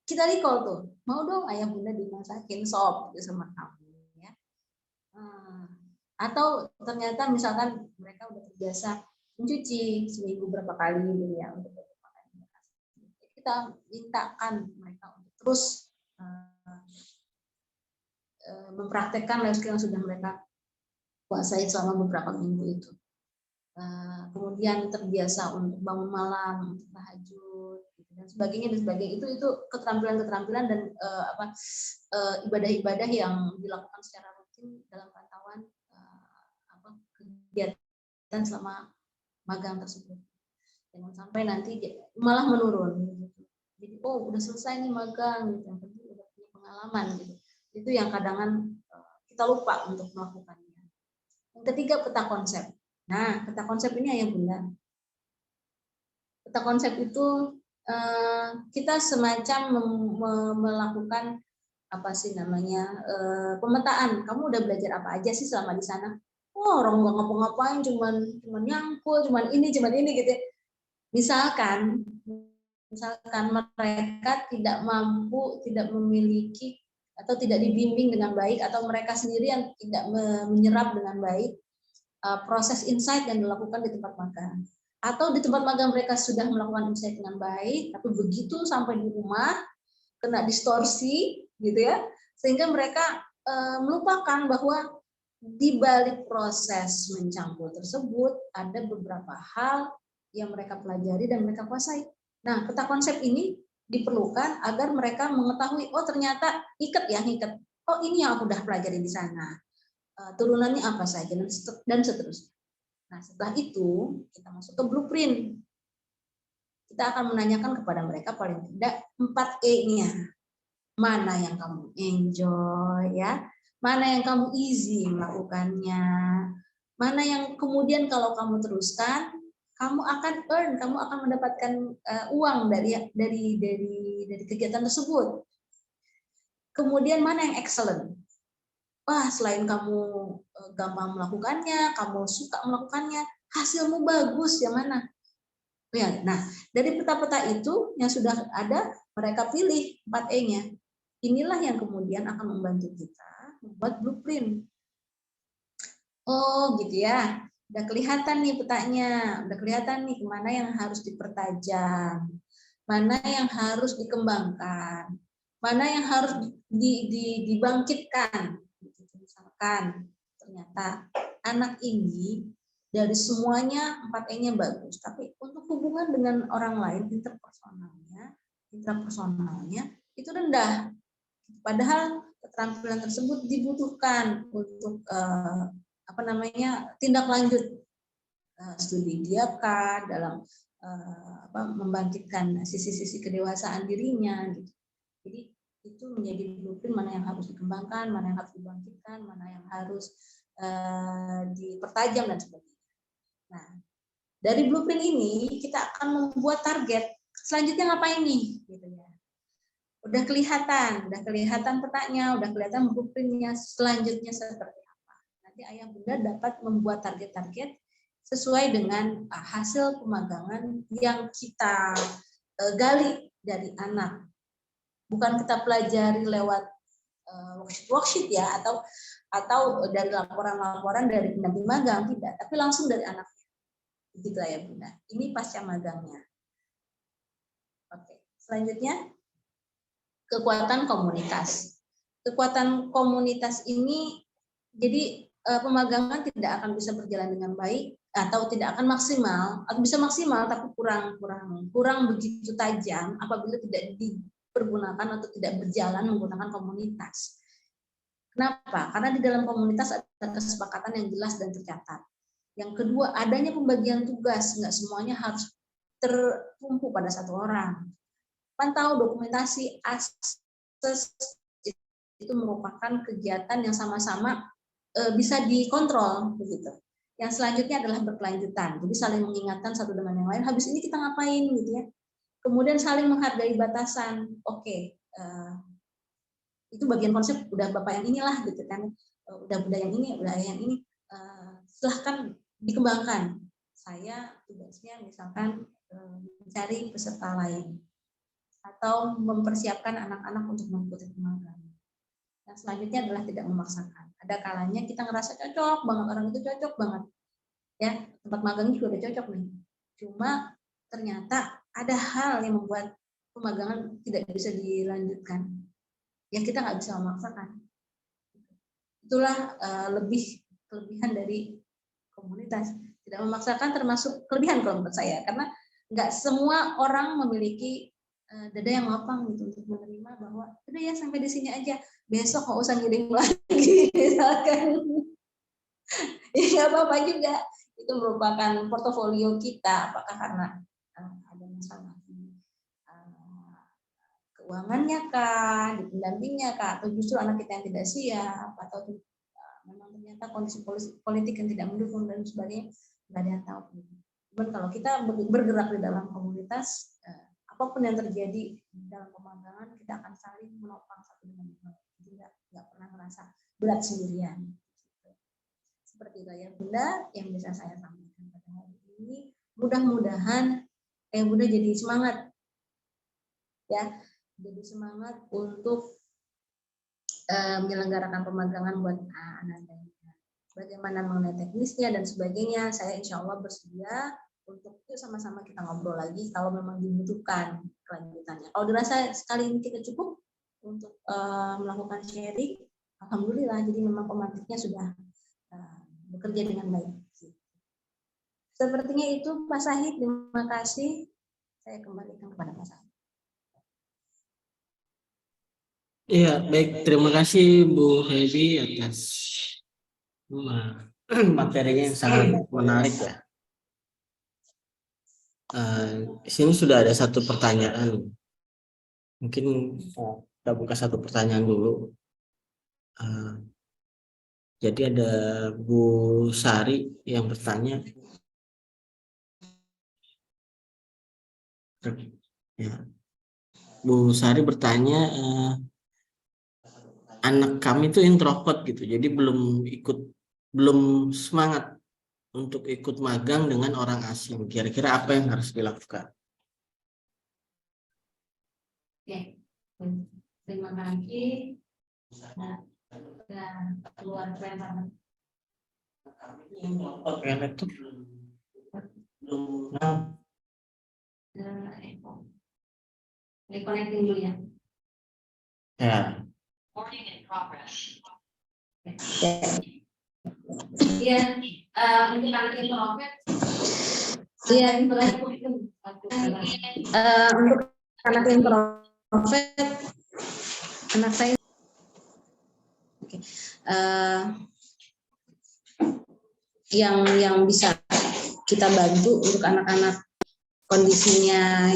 kita recall tuh, mau dong ayah bunda dimasakin sop gitu sama kamu. Ya. Atau ternyata misalkan mereka udah terbiasa mencuci seminggu berapa kali gitu ya untuk makan. Kita mintakan mereka untuk terus mempraktekkan life skill yang sudah mereka kuasai selama beberapa minggu itu. Kemudian terbiasa untuk bangun malam, untuk tahajud, gitu, dan sebagainya. Itu keterampilan-keterampilan dan ibadah-ibadah yang dilakukan secara rutin dalam pantauan kegiatan selama magang tersebut. Jangan sampai nanti malah menurun. Gitu. Jadi udah selesai nih magang, gitu. Yang penting udah punya pengalaman. Gitu. Itu yang kadang kita lupa untuk melakukannya. Yang ketiga, peta konsep. Nah, peta konsep ini yang benar. Peta konsep itu kita semacam melakukan pemetaan. Kamu udah belajar apa aja sih selama di sana? Orang nggak ngapa-ngapain, cuman nyangkul, cuman ini gitu. Misalkan mereka tidak mampu, tidak memiliki atau tidak dibimbing dengan baik, atau mereka sendiri yang tidak menyerap dengan baik proses insight yang dilakukan di tempat magang. Atau di tempat magang mereka sudah melakukan insight dengan baik, tapi begitu sampai di rumah kena distorsi, gitu ya, sehingga mereka melupakan bahwa di balik proses mencangkul tersebut ada beberapa hal yang mereka pelajari dan mereka kuasai. Nah, peta konsep ini diperlukan agar mereka mengetahui, ternyata ikat. Oh, ini yang aku udah pelajari di sana. Turunannya apa saja dan seterusnya. Nah, setelah itu kita masuk ke blueprint. Kita akan menanyakan kepada mereka paling tidak 4E-nya. Mana yang kamu enjoy ya? Mana yang kamu easy melakukannya? Mana yang kemudian kalau kamu teruskan, kamu akan earn, kamu akan mendapatkan uang dari kegiatan tersebut. Kemudian mana yang excellent? Wah, selain kamu gampang melakukannya, kamu suka melakukannya, hasilmu bagus, yang mana? Ya, nah, dari peta-peta itu yang sudah ada, mereka pilih 4E-nya. Inilah yang kemudian akan membantu kita membuat blueprint. Oh, gitu ya. Udah kelihatan nih petanya, udah kelihatan nih kemana yang harus dipertajam, mana yang harus dikembangkan, mana yang harus dibangkitkan. Misalkan ternyata anak ini dari semuanya 4E-nya bagus, tapi untuk hubungan dengan orang lain, intrapersonalnya itu rendah. Padahal keterampilan tersebut dibutuhkan untuk tindak lanjut studi diakat dalam membangkitkan sisi-sisi kedewasaan dirinya. Gitu. Jadi itu menjadi blueprint mana yang harus dikembangkan, mana yang harus dibangkitkan, mana yang harus dipertajam dan sebagainya. Nah, dari blueprint ini kita akan membuat target selanjutnya ngapain nih, gitu ya. Udah kelihatan petanya, udah kelihatan blueprintnya selanjutnya seperti apa. Nanti ayah bunda dapat membuat target-target sesuai dengan hasil pemagangan yang kita gali dari anak. Bukan kita pelajari lewat worksheet ya, atau dari laporan-laporan dari pendamping magang, tidak, tapi langsung dari anaknya. Begitu ya bunda. Ini pasca magangnya. Oke, selanjutnya kekuatan komunitas. Kekuatan komunitas ini, jadi pemagangan tidak akan bisa berjalan dengan baik atau tidak akan maksimal, atau bisa maksimal tapi kurang begitu tajam apabila tidak dipergunakan atau tidak berjalan menggunakan komunitas. Kenapa? Karena di dalam komunitas ada kesepakatan yang jelas dan tercatat. Yang kedua, adanya pembagian tugas, nggak semuanya harus tertumpu pada satu orang. Pantau, dokumentasi, akses itu merupakan kegiatan yang sama-sama bisa dikontrol begitu. Yang selanjutnya adalah berkelanjutan, jadi saling mengingatkan satu dengan yang lain. Habis ini kita ngapain gitu ya. Kemudian saling menghargai batasan. Oke, itu bagian konsep udah bapak yang inilah gitu kan, udah bunda yang ini, udah yang ini. Silahkan dikembangkan. Saya tugasnya misalkan mencari peserta lain atau mempersiapkan anak-anak untuk mengikuti pemagang. Yang selanjutnya adalah tidak memaksakan. Ada kalanya kita ngerasa cocok banget, orang itu cocok banget. Ya, tempat magangnya juga udah cocok nih. Cuma ternyata ada hal yang membuat pemagangan tidak bisa dilanjutkan. Yang kita nggak bisa memaksakan. Itulah kelebihan dari komunitas. Tidak memaksakan termasuk kelebihan kalau menurut saya, karena nggak semua orang memiliki dada yang lapang gitu untuk menerima bahwa udah ya sampai di sini aja, besok nggak usah ngirim lagi misalkan. Ya nggak apa-apa juga, itu merupakan portofolio kita. Apakah karena ada masalah di keuangannya kah, di pendampingnya kah, atau justru anak kita yang tidak siap, atau memang ternyata kondisi politik yang tidak mendukung dan sebagainya, nggak ada yang tahu. Cuman kalau kita bergerak di dalam komunitas, apapun yang terjadi dalam pemagangan, kita akan saling menopang satu dengan yang lain. Jadi nggak pernah merasa berat sendirian. Seperti itu ya bunda yang bisa saya sampaikan pada hari ini. Mudah-mudahan bunda jadi semangat, ya, jadi semangat untuk menyelenggarakan pemagangan buat anak-anak. Bagaimana mengenai teknisnya dan sebagainya, saya insya Allah bersedia untuk itu sama-sama kita ngobrol lagi kalau memang dibutuhkan kelanjutannya. Kalau dirasa sekali ini kita cukup untuk melakukan sharing, alhamdulillah. Jadi memang pematiknya sudah bekerja dengan baik. Sepertinya itu Pak Sahid, terima kasih. Saya kembalikan kepada Pak Sahid. Iya, baik. Terima kasih Bu Hebi atas materinya yang sangat menarik ya. Di sini sudah ada satu pertanyaan. Mungkin kita buka satu pertanyaan dulu. Jadi ada Bu Sari yang bertanya. Ya. Bu Sari bertanya, anak kami itu introvert gitu, jadi belum semangat untuk ikut magang dengan orang asing. Kira-kira apa yang harus dilakukan? Oke, terima kasih. Dan keluar keren itu belum connecting dulu ya. Ya. Morning in progress. Iya, untuk anak introvert. Iya, untuk anak introvert, anak saya. Oke. Yang bisa kita bantu untuk anak-anak kondisinya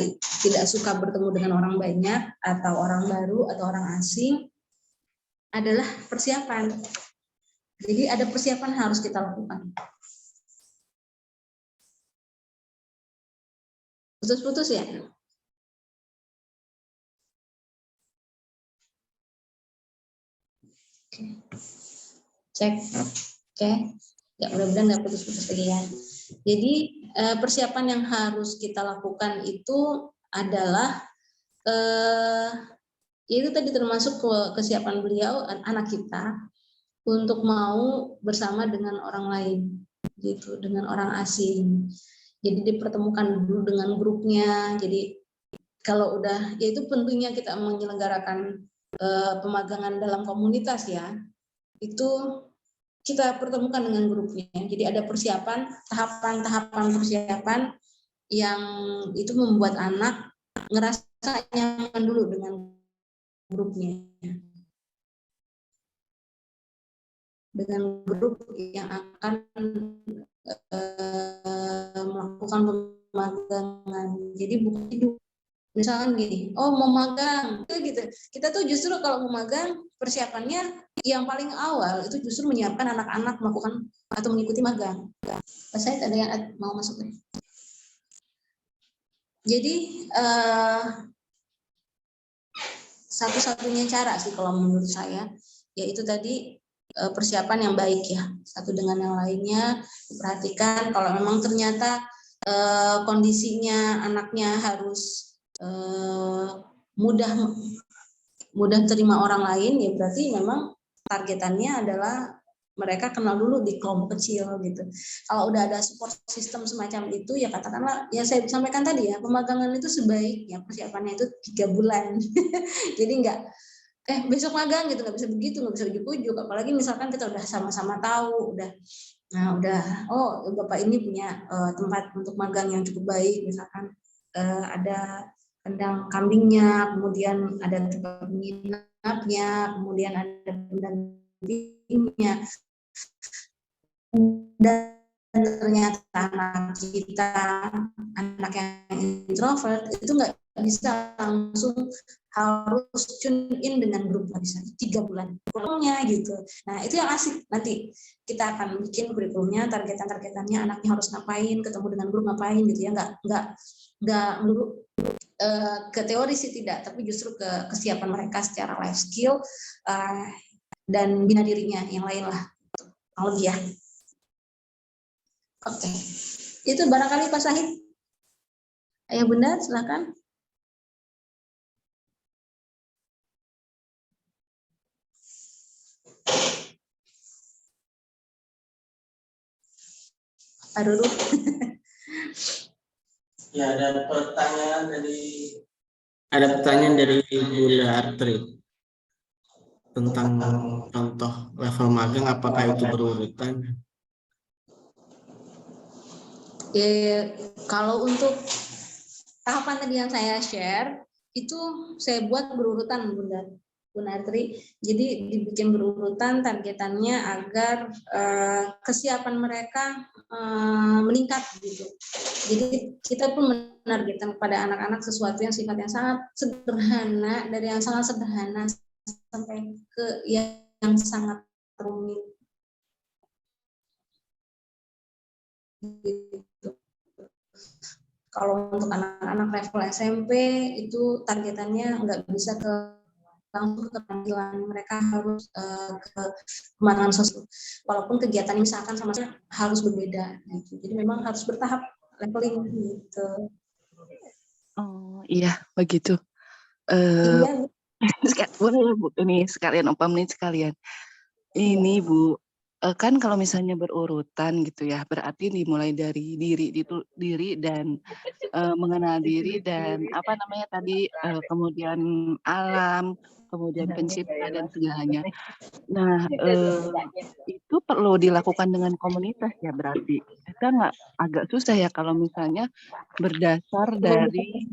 tidak suka bertemu dengan orang banyak atau orang baru atau orang asing adalah persiapan. Jadi ada persiapan yang harus kita lakukan. Putus-putus ya? Oke. Cek. Oke. Ya, mudah-mudahan nggak putus-putus lagi ya. Jadi persiapan yang harus kita lakukan itu adalah yaitu tadi termasuk kesiapan beliau, anak kita, untuk mau bersama dengan orang lain, gitu, dengan orang asing. Jadi dipertemukan dulu dengan grupnya. Jadi kalau udah, yaitu pentingnya kita menyelenggarakan pemagangan dalam komunitas ya, itu kita pertemukan dengan grupnya. Jadi ada persiapan, tahapan-tahapan persiapan yang itu membuat anak ngerasa nyaman dulu dengan grupnya. Dengan grup yang akan melakukan pemagangan. Jadi bukan hidup. Misalkan gini, oh mau magang, gitu. Kita tuh justru kalau mau magang, persiapannya yang paling awal itu justru menyiapkan anak-anak melakukan atau mengikuti magang. Pak Said ada yang mau masuk nih. Jadi satu-satunya cara sih kalau menurut saya, yaitu tadi persiapan yang baik ya, satu dengan yang lainnya, diperhatikan kalau memang ternyata kondisinya anaknya harus mudah terima orang lain, ya berarti memang targetannya adalah mereka kenal dulu di kelompok kecil gitu. Kalau udah ada support system semacam itu, ya katakanlah, ya saya sampaikan tadi ya, pemagangan itu sebaiknya persiapannya itu 3 bulan. Jadi nggak besok magang gitu, nggak bisa begitu, nggak bisa ujuk-ujuk. Apalagi misalkan kita udah sama-sama tahu, udah oh bapak ini punya tempat untuk magang yang cukup baik, misalkan ada kandang kambingnya, kemudian ada tempat menginapnya, kemudian ada pendampingnya, dan ternyata anak kita, anak yang introvert itu nggak bisa langsung harus tune in dengan grup, nggak bisa 3 bulan kurikulumnya gitu. Nah itu yang asik, nanti kita akan bikin kurikulumnya, targetannya anaknya harus ngapain, ketemu dengan grup ngapain gitu ya, nggak melulu ke teori sih tidak, tapi justru ke kesiapan mereka secara life skill dan bina dirinya yang lain lah, kalau ya. Oke, itu barangkali Pak Syahid. Yang benar, silakan. Pak Ruru. Ya, ada pertanyaan dari Bunda Artri tentang contoh level magang, apakah itu berurutan? Kalau untuk tahapan tadi yang saya share, itu saya buat berurutan Bunda Artri. Jadi dibikin berurutan targetannya agar kesiapan mereka meningkat gitu. Jadi kita pun menargetkan kepada anak-anak sesuatu yang sifatnya sangat sederhana, dari yang sangat sederhana sampai ke yang sangat rumit. Gitu. Kalau untuk anak-anak level SMP itu targetannya nggak bisa langsung ke keterampilan, mereka harus ke kemampuan sosial. Walaupun kegiatan misalkan sama-sama harus berbeda gitu. Jadi memang harus bertahap leveling gitu. Oh iya begitu. Iya. Boleh Bu, ini sekalian nih sekalian. Ini Bu, kan kalau misalnya berurutan gitu ya, berarti dimulai dari diri dan mengenal diri dan apa namanya tadi, kemudian alam, kemudian pencipta dan segalanya. Nah, itu perlu dilakukan dengan komunitas ya berarti. Kita nggak agak susah ya kalau misalnya berdasar dari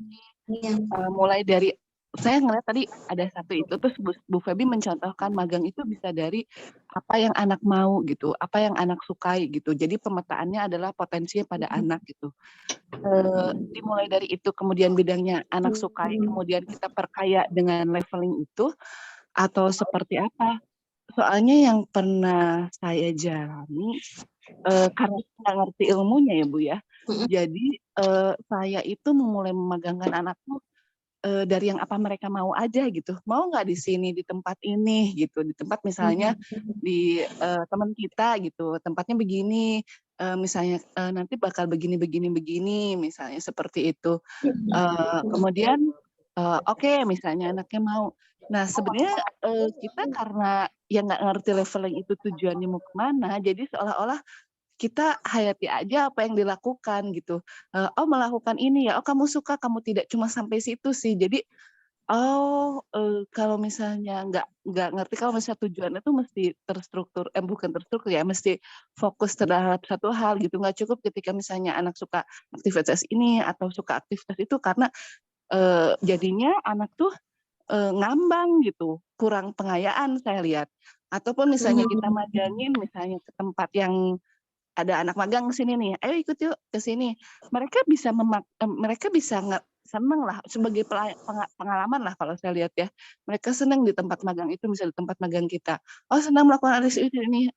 mulai dari saya ngeliat tadi ada satu itu, terus Bu Feby mencontohkan magang itu bisa dari apa yang anak mau gitu, apa yang anak sukai gitu. Jadi pemetaannya adalah potensinya pada anak gitu. Dimulai dari itu, kemudian bidangnya anak sukai, kemudian kita perkaya dengan leveling itu, atau seperti apa? Soalnya yang pernah saya jalani, karena nggak ngerti ilmunya ya Bu ya, jadi saya itu memulai memagangkan anakku dari yang apa mereka mau aja gitu. Mau nggak di sini, di tempat ini gitu, di tempat misalnya di teman kita gitu, tempatnya begini, misalnya nanti bakal begini, begini, begini, misalnya seperti itu. Kemudian oke, misalnya anaknya mau. Nah sebenarnya kita karena yang nggak ngerti leveling itu tujuannya mau kemana, jadi seolah-olah kita hayati aja apa yang dilakukan gitu. Oh melakukan ini ya, oh kamu suka, kamu tidak, cuma sampai situ sih. Jadi kalau misalnya nggak ngerti, kalau misalnya tujuannya tuh mesti terstruktur, bukan terstruktur ya, mesti fokus terhadap satu hal gitu. Nggak cukup ketika misalnya anak suka aktivitas ini atau suka aktivitas itu, karena jadinya anak tuh ngambang gitu, kurang pengayaan saya lihat. Ataupun misalnya kita magangin misalnya ke tempat yang ada anak magang ke sini nih, ayo ikut yuk ke sini. Mereka bisa seneng lah sebagai pengalaman lah kalau saya lihat ya. Mereka senang di tempat magang itu, misalnya di tempat magang kita. Oh senang melakukan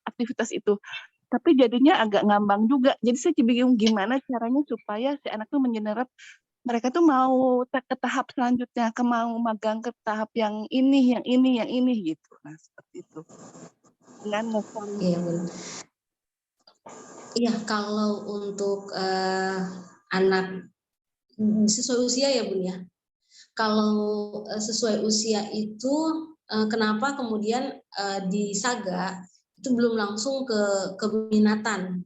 aktivitas itu. Tapi jadinya agak ngambang juga. Jadi saya bingung gimana caranya supaya si anak tuh menyerap mereka tuh mau ke tahap selanjutnya, mau magang ke tahap yang ini gitu. Nah seperti itu. Dengan leveling. Iya, benar. Iya, kalau untuk anak sesuai usia ya Bun ya. Kalau sesuai usia itu kenapa kemudian di Saga itu belum langsung ke minatan.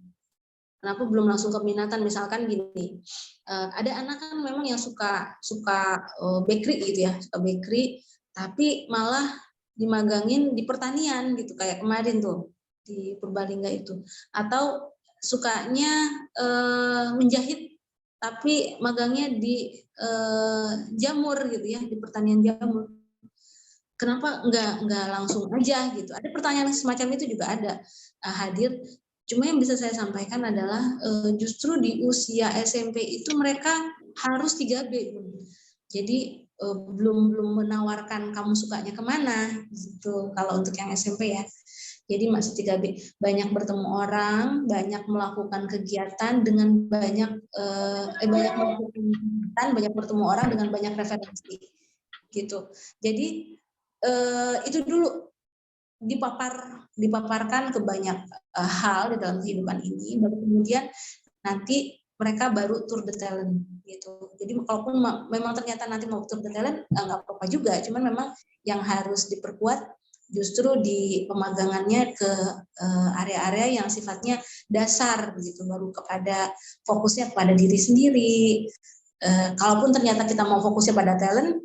Kenapa belum langsung ke minatan? Misalkan gini, ada anak kan memang yang suka bakery gitu ya, suka bakery, tapi malah dimagangin di pertanian gitu kayak kemarin tuh di Purbalingga itu, atau sukanya menjahit tapi magangnya di jamur gitu ya, di pertanian jamur. Kenapa nggak langsung aja gitu? Ada pertanyaan semacam itu juga ada hadir. Cuma yang bisa saya sampaikan adalah justru di usia SMP itu mereka harus 3B. Jadi belum menawarkan kamu sukanya kemana gitu kalau untuk yang SMP ya. Jadi masih 3B, banyak bertemu orang, banyak melakukan kegiatan dengan banyak melakukan kegiatan, banyak bertemu orang dengan banyak referensi gitu. Jadi itu dulu dipaparkan ke banyak hal di dalam kehidupan ini, baru kemudian nanti mereka baru tour the talent gitu. Jadi kalaupun memang ternyata nanti mau tour the talent nggak apa-apa juga, cuman memang yang harus diperkuat justru di pemagangannya ke area-area yang sifatnya dasar gitu, baru kepada fokusnya pada diri sendiri. Kalaupun ternyata kita mau fokusnya pada talent,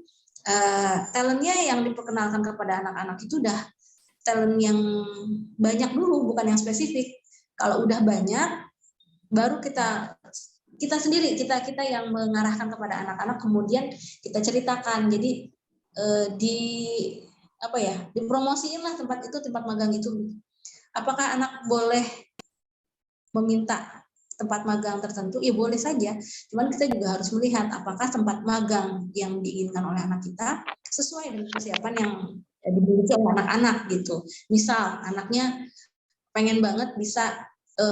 talentnya yang diperkenalkan kepada anak-anak itu udah talent yang banyak dulu, bukan yang spesifik. Kalau udah banyak, baru kita sendiri, kita yang mengarahkan kepada anak-anak, kemudian kita ceritakan. Jadi dipromosiin lah tempat itu, tempat magang itu. Apakah anak boleh meminta tempat magang tertentu? Ya boleh saja. Cuman kita juga harus melihat apakah tempat magang yang diinginkan oleh anak kita sesuai dengan persiapan yang dimiliki oleh anak-anak gitu. Misal anaknya pengen banget bisa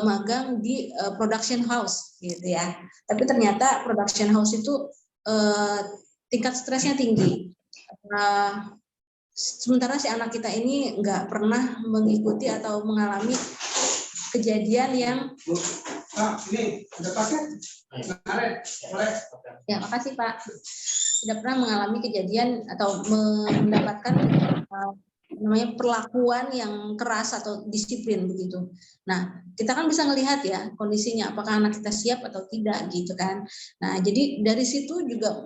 magang di production house gitu ya. Tapi ternyata production house itu tingkat stresnya tinggi. Sementara si anak kita ini nggak pernah mengikuti atau mengalami kejadian yang ini ada paket. Ya, makasih Pak. Tidak pernah mengalami kejadian atau mendapatkan namanya perlakuan yang keras atau disiplin begitu. Nah, kita kan bisa melihat ya kondisinya apakah anak kita siap atau tidak gitu kan. Nah, jadi dari situ juga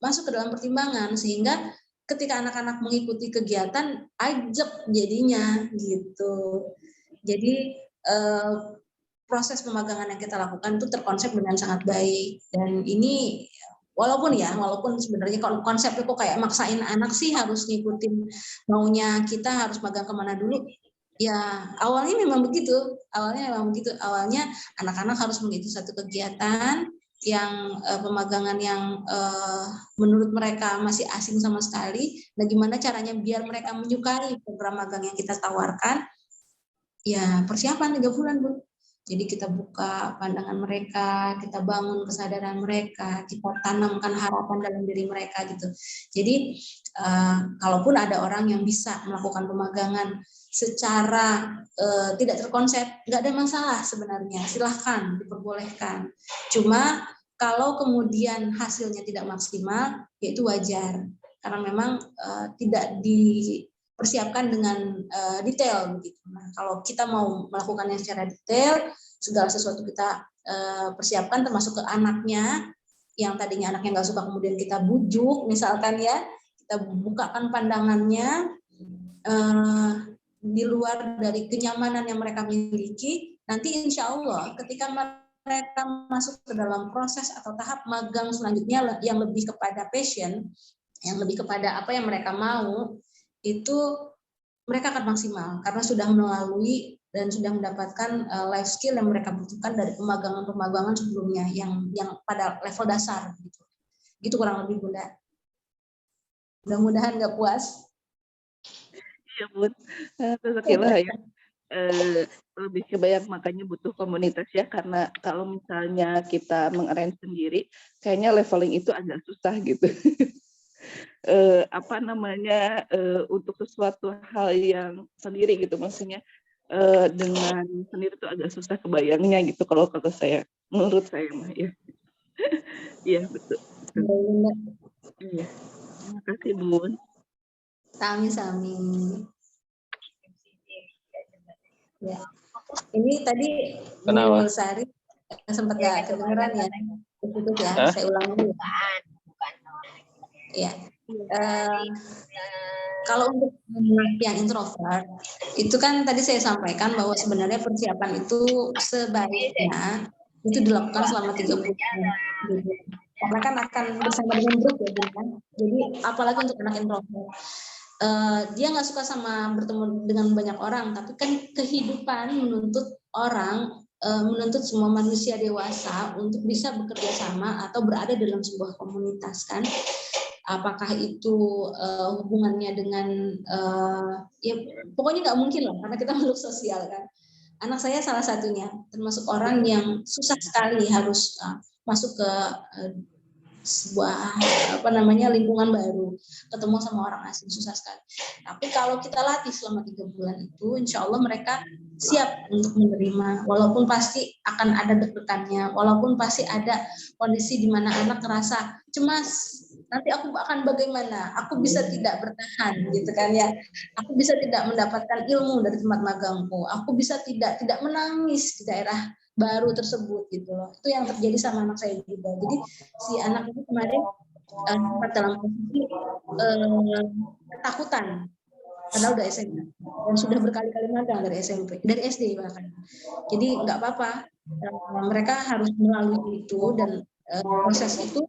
masuk ke dalam pertimbangan sehingga ketika anak-anak mengikuti kegiatan ajak jadinya gitu. Jadi proses pemagangan yang kita lakukan itu terkonsep dengan sangat baik dan ini walaupun sebenarnya konsepnya kok kayak maksain anak sih harus ngikutin maunya kita harus magang kemana dulu. Ya awalnya memang begitu. Awalnya anak-anak harus mengikuti satu kegiatan yang pemagangan yang menurut mereka masih asing sama sekali. Nah, gimana caranya biar mereka menyukai program magang yang kita tawarkan? Ya persiapan 3 bulan, Bu. Jadi kita buka pandangan mereka, kita bangun kesadaran mereka, kita tanamkan harapan dalam diri mereka gitu. Jadi kalaupun ada orang yang bisa melakukan pemagangan secara tidak terkonsep, nggak ada masalah sebenarnya, silahkan diperbolehkan. Cuma kalau kemudian hasilnya tidak maksimal, ya itu wajar karena memang tidak dipersiapkan dengan detail begitu. Nah, kalau kita mau melakukannya secara detail, segala sesuatu kita persiapkan termasuk ke anaknya yang tadinya anaknya nggak suka kemudian kita bujuk misalkan ya, kita bukakan pandangannya di luar dari kenyamanan yang mereka miliki, nanti insya Allah ketika mereka masuk ke dalam proses atau tahap magang selanjutnya yang lebih kepada passion, yang lebih kepada apa yang mereka mau, itu mereka akan maksimal karena sudah melalui dan sudah mendapatkan life skill yang mereka butuhkan dari pemagangan-pemagangan sebelumnya yang pada level dasar gitu. Gitu kurang lebih, Bunda. Mudah-mudahan nggak puas. Iya, Bun. Alhamdulillah ya. Lebih kebayang makanya butuh komunitas ya, karena kalau misalnya kita mengarrange sendiri kayaknya leveling itu agak susah gitu. Untuk sesuatu hal yang sendiri gitu, maksudnya dengan sendiri itu agak susah kebayangnya gitu kalau saya, menurut saya mah ya. Iya betul. Iya. Terima kasih, Bun. Sami-sami. Ya. Ini tadi Bu Sari sempat nggak kedengeran ya? Itu ya, saya ulang dulu. Ya. Kalau untuk yang introvert, itu kan tadi saya sampaikan bahwa sebenarnya persiapan itu sebaiknya itu dilakukan selama 3 bulan. Karena kan akan bersama dengan grup ya, kan? Jadi apalagi untuk anak introvert. Dia nggak suka sama bertemu dengan banyak orang, tapi kan kehidupan menuntut orang, menuntut semua manusia dewasa untuk bisa bekerja sama atau berada dalam sebuah komunitas kan. Apakah itu hubungannya dengan ya pokoknya nggak mungkin loh karena kita makhluk sosial kan. Anak saya salah satunya termasuk orang yang susah sekali harus masuk ke sebuah lingkungan baru, ketemu sama orang asing susah sekali. Tapi kalau kita latih selama 3 bulan itu, insya Allah mereka siap untuk menerima, walaupun pasti akan ada deg-degannya, walaupun pasti ada kondisi di mana anak ngerasa cemas, nanti aku akan bagaimana, aku bisa tidak bertahan gitu kan ya, aku bisa tidak mendapatkan ilmu dari tempat magangku, aku bisa tidak menangis di daerah baru tersebut gitu loh. Itu yang terjadi sama anak saya juga. Jadi si anak itu kemarin sempat dalam posisi ketakutan padahal udah SMP dan sudah berkali-kali magang dari SMP, dari SD bahkan. Jadi nggak apa-apa, mereka harus melalui itu dan proses itu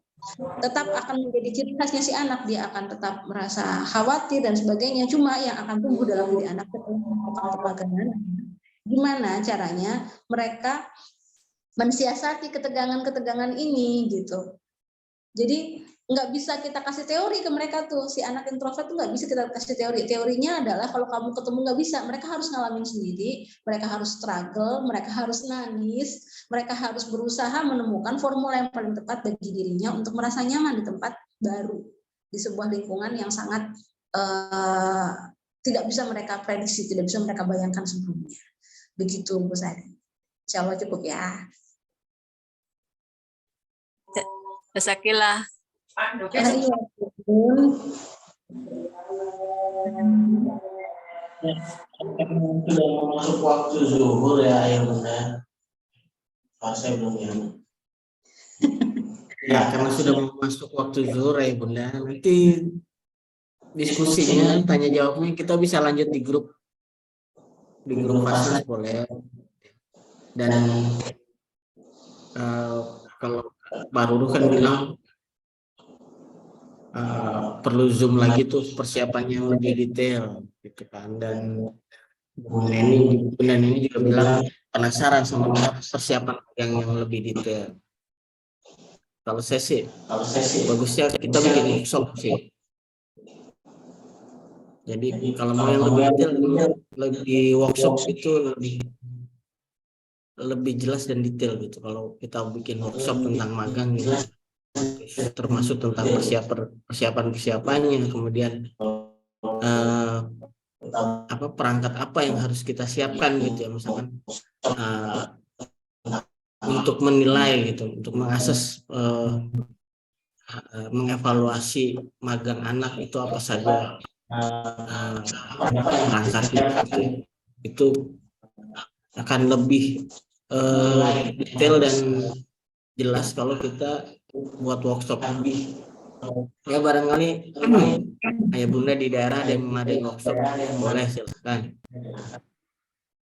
tetap akan menjadi ciri khasnya si anak. Dia akan tetap merasa khawatir dan sebagainya. Cuma yang akan tumbuh dalam diri anak setelah pemagangan, gimana caranya mereka mensiasati ketegangan-ketegangan ini gitu. Jadi nggak bisa kita kasih teori ke mereka tuh, si anak introvert tuh nggak bisa kita kasih teori. Teorinya adalah kalau kamu ketemu nggak bisa, mereka harus ngalamin sendiri, mereka harus struggle, mereka harus nangis, mereka harus berusaha menemukan formula yang paling tepat bagi dirinya untuk merasa nyaman di tempat baru, di sebuah lingkungan yang sangat tidak bisa mereka prediksi, tidak bisa mereka bayangkan sebelumnya. Begitu Bu Sari. Insya Allah cukup ya. Jazakallah. Sudah mau masuk waktu zuhur ya ayah bunda. Saya belum ya. Ya karena sudah mau masuk waktu zuhur ya bunda. Nanti diskusinya, tanya jawabnya kita bisa lanjut di grup Fasnas boleh. Dan kalau Pak Ruru kan bilang perlu zoom lagi tuh persiapannya yang lebih detail gitu kan. Dan Bu Neni juga bilang penasaran sama persiapan yang lebih detail. Kalau saya sih bagusnya kita bikin workshop sih. Jadi kalau mau yang lebih detail, lebih workshop itu lebih jelas dan detail gitu. Kalau kita bikin workshop tentang magang gitu, termasuk tentang persiapannya, kemudian perangkat apa yang harus kita siapkan gitu ya, misalkan untuk menilai gitu, untuk mengakses mengevaluasi magang anak itu apa saja perangkatnya gitu. Itu akan lebih detail dan jelas kalau kita buat workshop. Ya barangkali ayah bunda di daerah ada yang mengadain workshop, boleh silakan.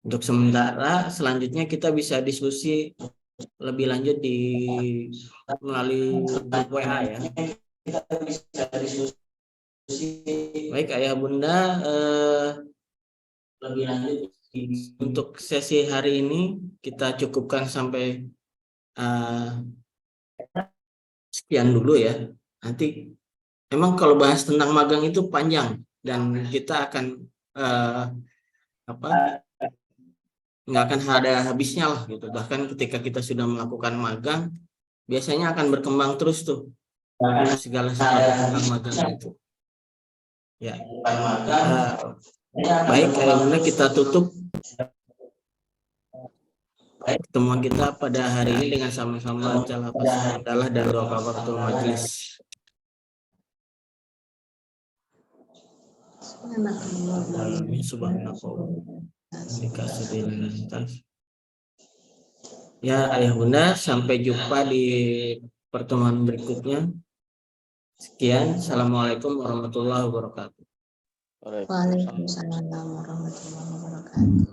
Untuk sementara selanjutnya kita bisa diskusi lebih lanjut melalui grup WA ya. Baik ayah bunda, lebih lanjut untuk sesi hari ini kita cukupkan sampai sekian dulu ya. Nanti memang kalau bahas tentang magang itu panjang dan kita akan nggak akan ada habisnya lah gitu. Bahkan ketika kita sudah melakukan magang, biasanya akan berkembang terus tuh segala sesuatu tentang magang itu. Ya, baik, karena kita tutup pertemuan kita pada hari ini dengan sama-sama baca lafaz hamdalah dan doa kafaratul majelis. Ya ayah bunda, sampai jumpa di pertemuan berikutnya. Sekian, assalamualaikum warahmatullahi wabarakatuh. Waalaikumsalam warahmatullahi wabarakatuh.